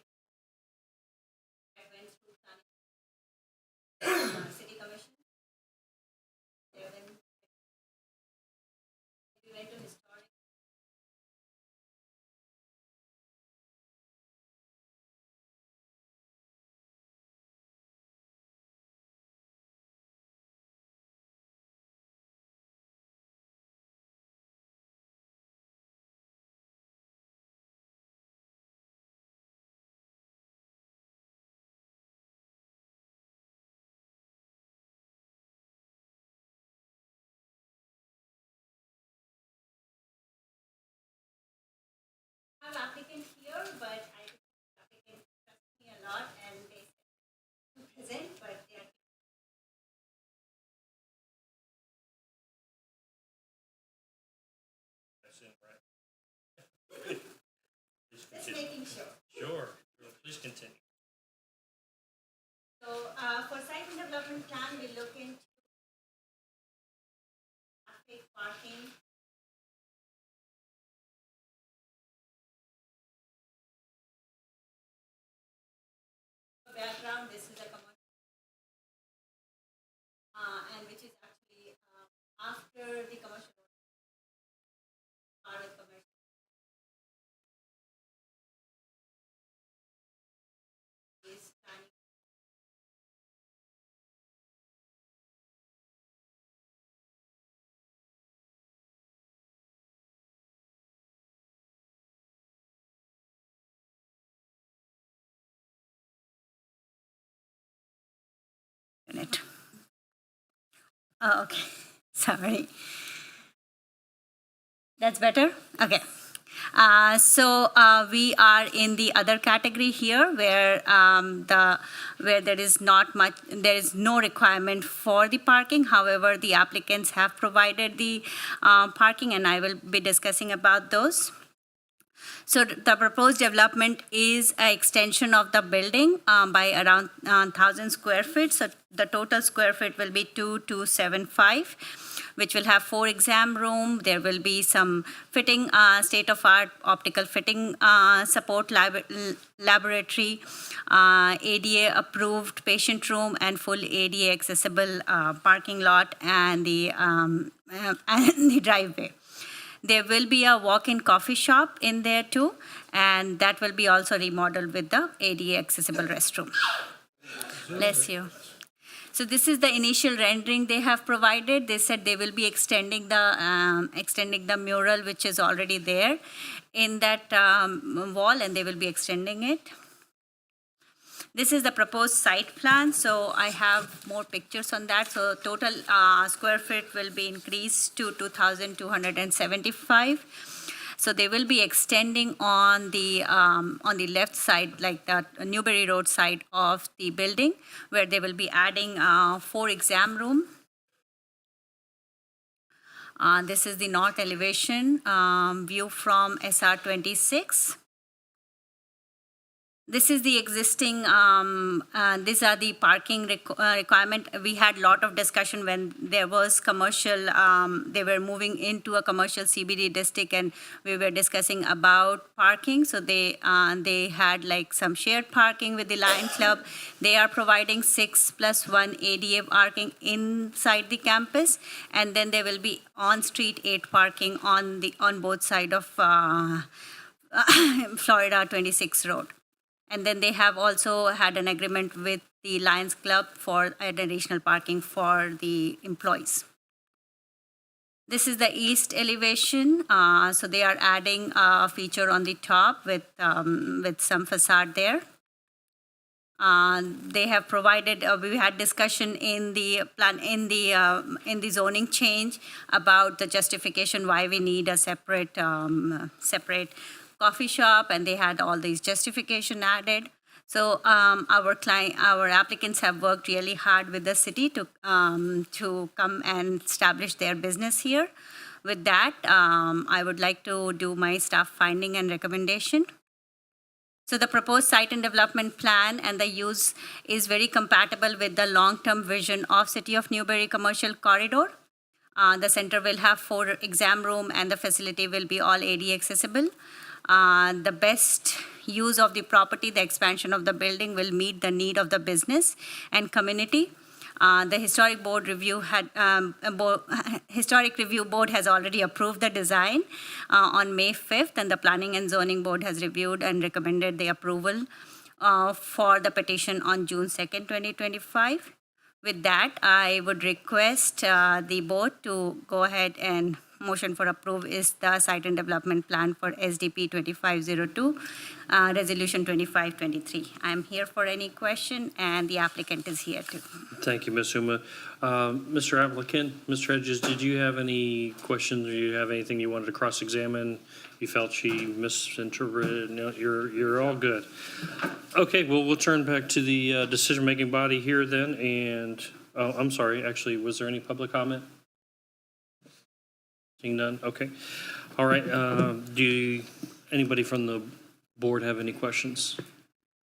That went through planning, city commission. Then we went to historic. I have applicant here, but I applicant trust me a lot and they said to present, but they are just making sure. Sure, please continue. So, for site and development plan, we look into traffic, parking. Background, this is a commercial, and which is actually after the commercial part of commercial. Is planning. Unit. Oh, okay. Sorry. That's better? Okay. So we are in the other category here where where there is no requirement for the parking. However, the applicants have provided the parking, and I will be discussing about those. So the proposed development is an extension of the building by around 1,000 square feet. So the total square feet will be 2,275, which will have 4 exam room. There will be some fitting, state-of-art optical fitting support laboratory, ADA approved patient room, and full ADA accessible parking lot and the driveway. There will be a walk-in coffee shop in there too, and that will be also remodeled with the ADA accessible restroom. Bless you. So this is the initial rendering they have provided. They said they will be extending the mural, which is already there in that wall, and they will be extending it. This is the proposed site plan, so I have more pictures on that. So total square feet will be increased to 2,275. So they will be extending on the left side, like the Newberry Road side of the building, where they will be adding 4 exam room. This is the north elevation view from SR 26. This is the existing, these are the parking requirement. We had a lot of discussion when there was commercial, they were moving into a commercial CBD district, and we were discussing about parking. So they had like some shared parking with the Lion Club. They are providing 6+1 ADA parking inside the campus, and then there will be on-street 8 parking on both sides of Florida 26 Road. And then they have also had an agreement with the Lions Club for additional parking for the employees. This is the east elevation. So they are adding a feature on the top with some facade there. They have provided. We had discussion in the plan in the zoning change about the justification why we need a separate coffee shop, and they had all these justification added. So our applicants have worked really hard with the city to come and establish their business here. With that, I would like to do my staff finding and recommendation. So the proposed site and development plan and the use is very compatible with the long-term vision of City of Newberry Commercial Corridor. The center will have 4 exam room and the facility will be all AD accessible. The best use of the property, the expansion of the building will meet the need of the business and community. The historic board review historic review board has already approved the design on May 5th, and the planning and zoning board has reviewed and recommended the approval for the petition on June 2nd, 2025. With that, I would request the board to go ahead and motion for approve is the site and development plan for SDP 2502, resolution 2523. I'm here for any question, and the applicant is here too. Thank you, Ms. Huma. Mr. Applicant, Mr. Hedges, did you have any questions, or you have anything you wanted to cross-examine? You felt she misinterpreted? No, you're all good. Okay, well, we'll turn back to the decision-making body here then, and, oh, I'm sorry, actually, was there any public comment? Seeing none, okay. All right, anybody from the board have any questions?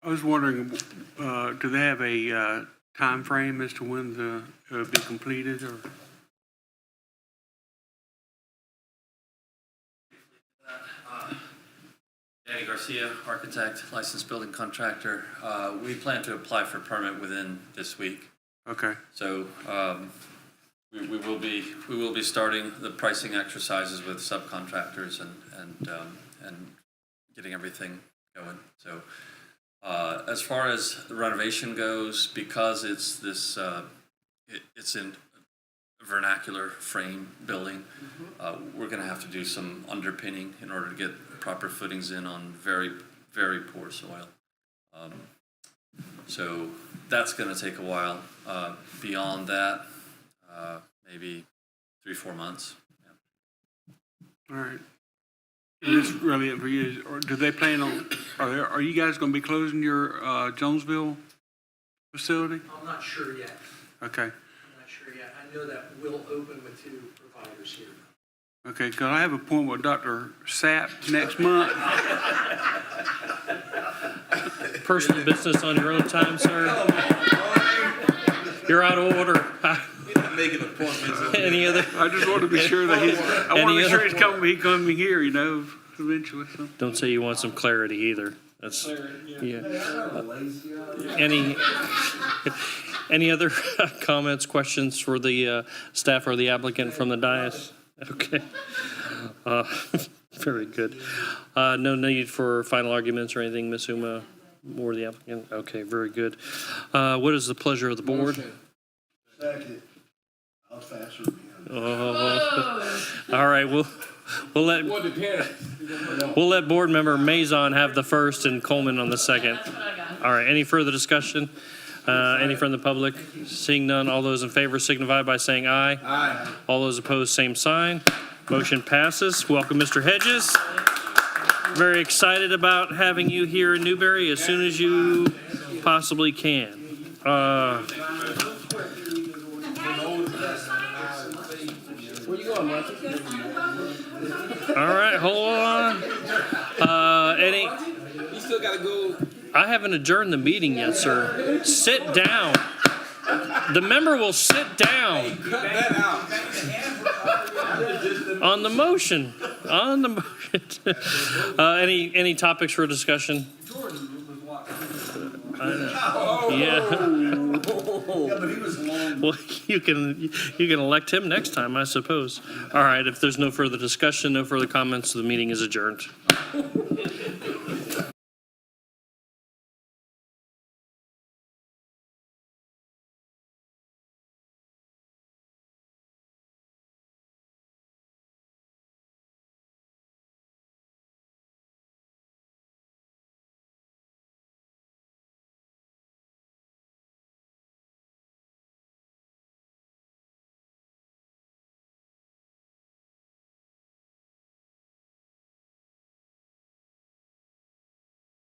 I was wondering, do they have a time frame as to when it'll be completed, or? Danny Garcia, architect, licensed building contractor. We plan to apply for a permit within this week. Okay. So we will be starting the pricing exercises with subcontractors and getting everything going. So as far as the renovation goes, because it's this it's in a vernacular frame building, we're going to have to do some underpinning in order to get proper footings in on very, very poor soil. So that's going to take a while. Beyond that, maybe 3-4 months. All right. And this really it for you. Or do they plan on? Are you guys going to be closing your Jonesville facility? I'm not sure yet. Okay. I'm not sure yet. I know that we'll open with 2 providers here. Okay, because I have an appointment with Dr. Sapp next month. Personal business on your own time, sir? You're out of order. Making appointments. Any other? I just want to be sure that he's coming here, you know, eventually. So. Don't say you want some clarity either. That's, yeah. Any other comments, questions for the staff or the applicant from the dais? Okay. Very good. No need for final arguments or anything, Ms. Huma, or the applicant? Okay, very good. What is the pleasure of the board? Second. I was faster. All right, we'll let board member Mazon have the first and Coleman on the second. All right, any further discussion? Any from the public? Seeing none, all those in favor signify by saying aye. Aye. All those opposed, same sign. Motion passes. Welcome, Mr. Hedges. Very excited about having you here in Newberry as soon as you possibly can. All right, hold on. You still gotta go. I haven't adjourned the meeting yet, sir. Sit down. The member will sit down. Cut that out. On the motion. On the motion. Any topics for discussion? Yeah. But he was long. Well, you can elect him next time, I suppose. All right, if there's no further discussion, no further comments, the meeting is adjourned.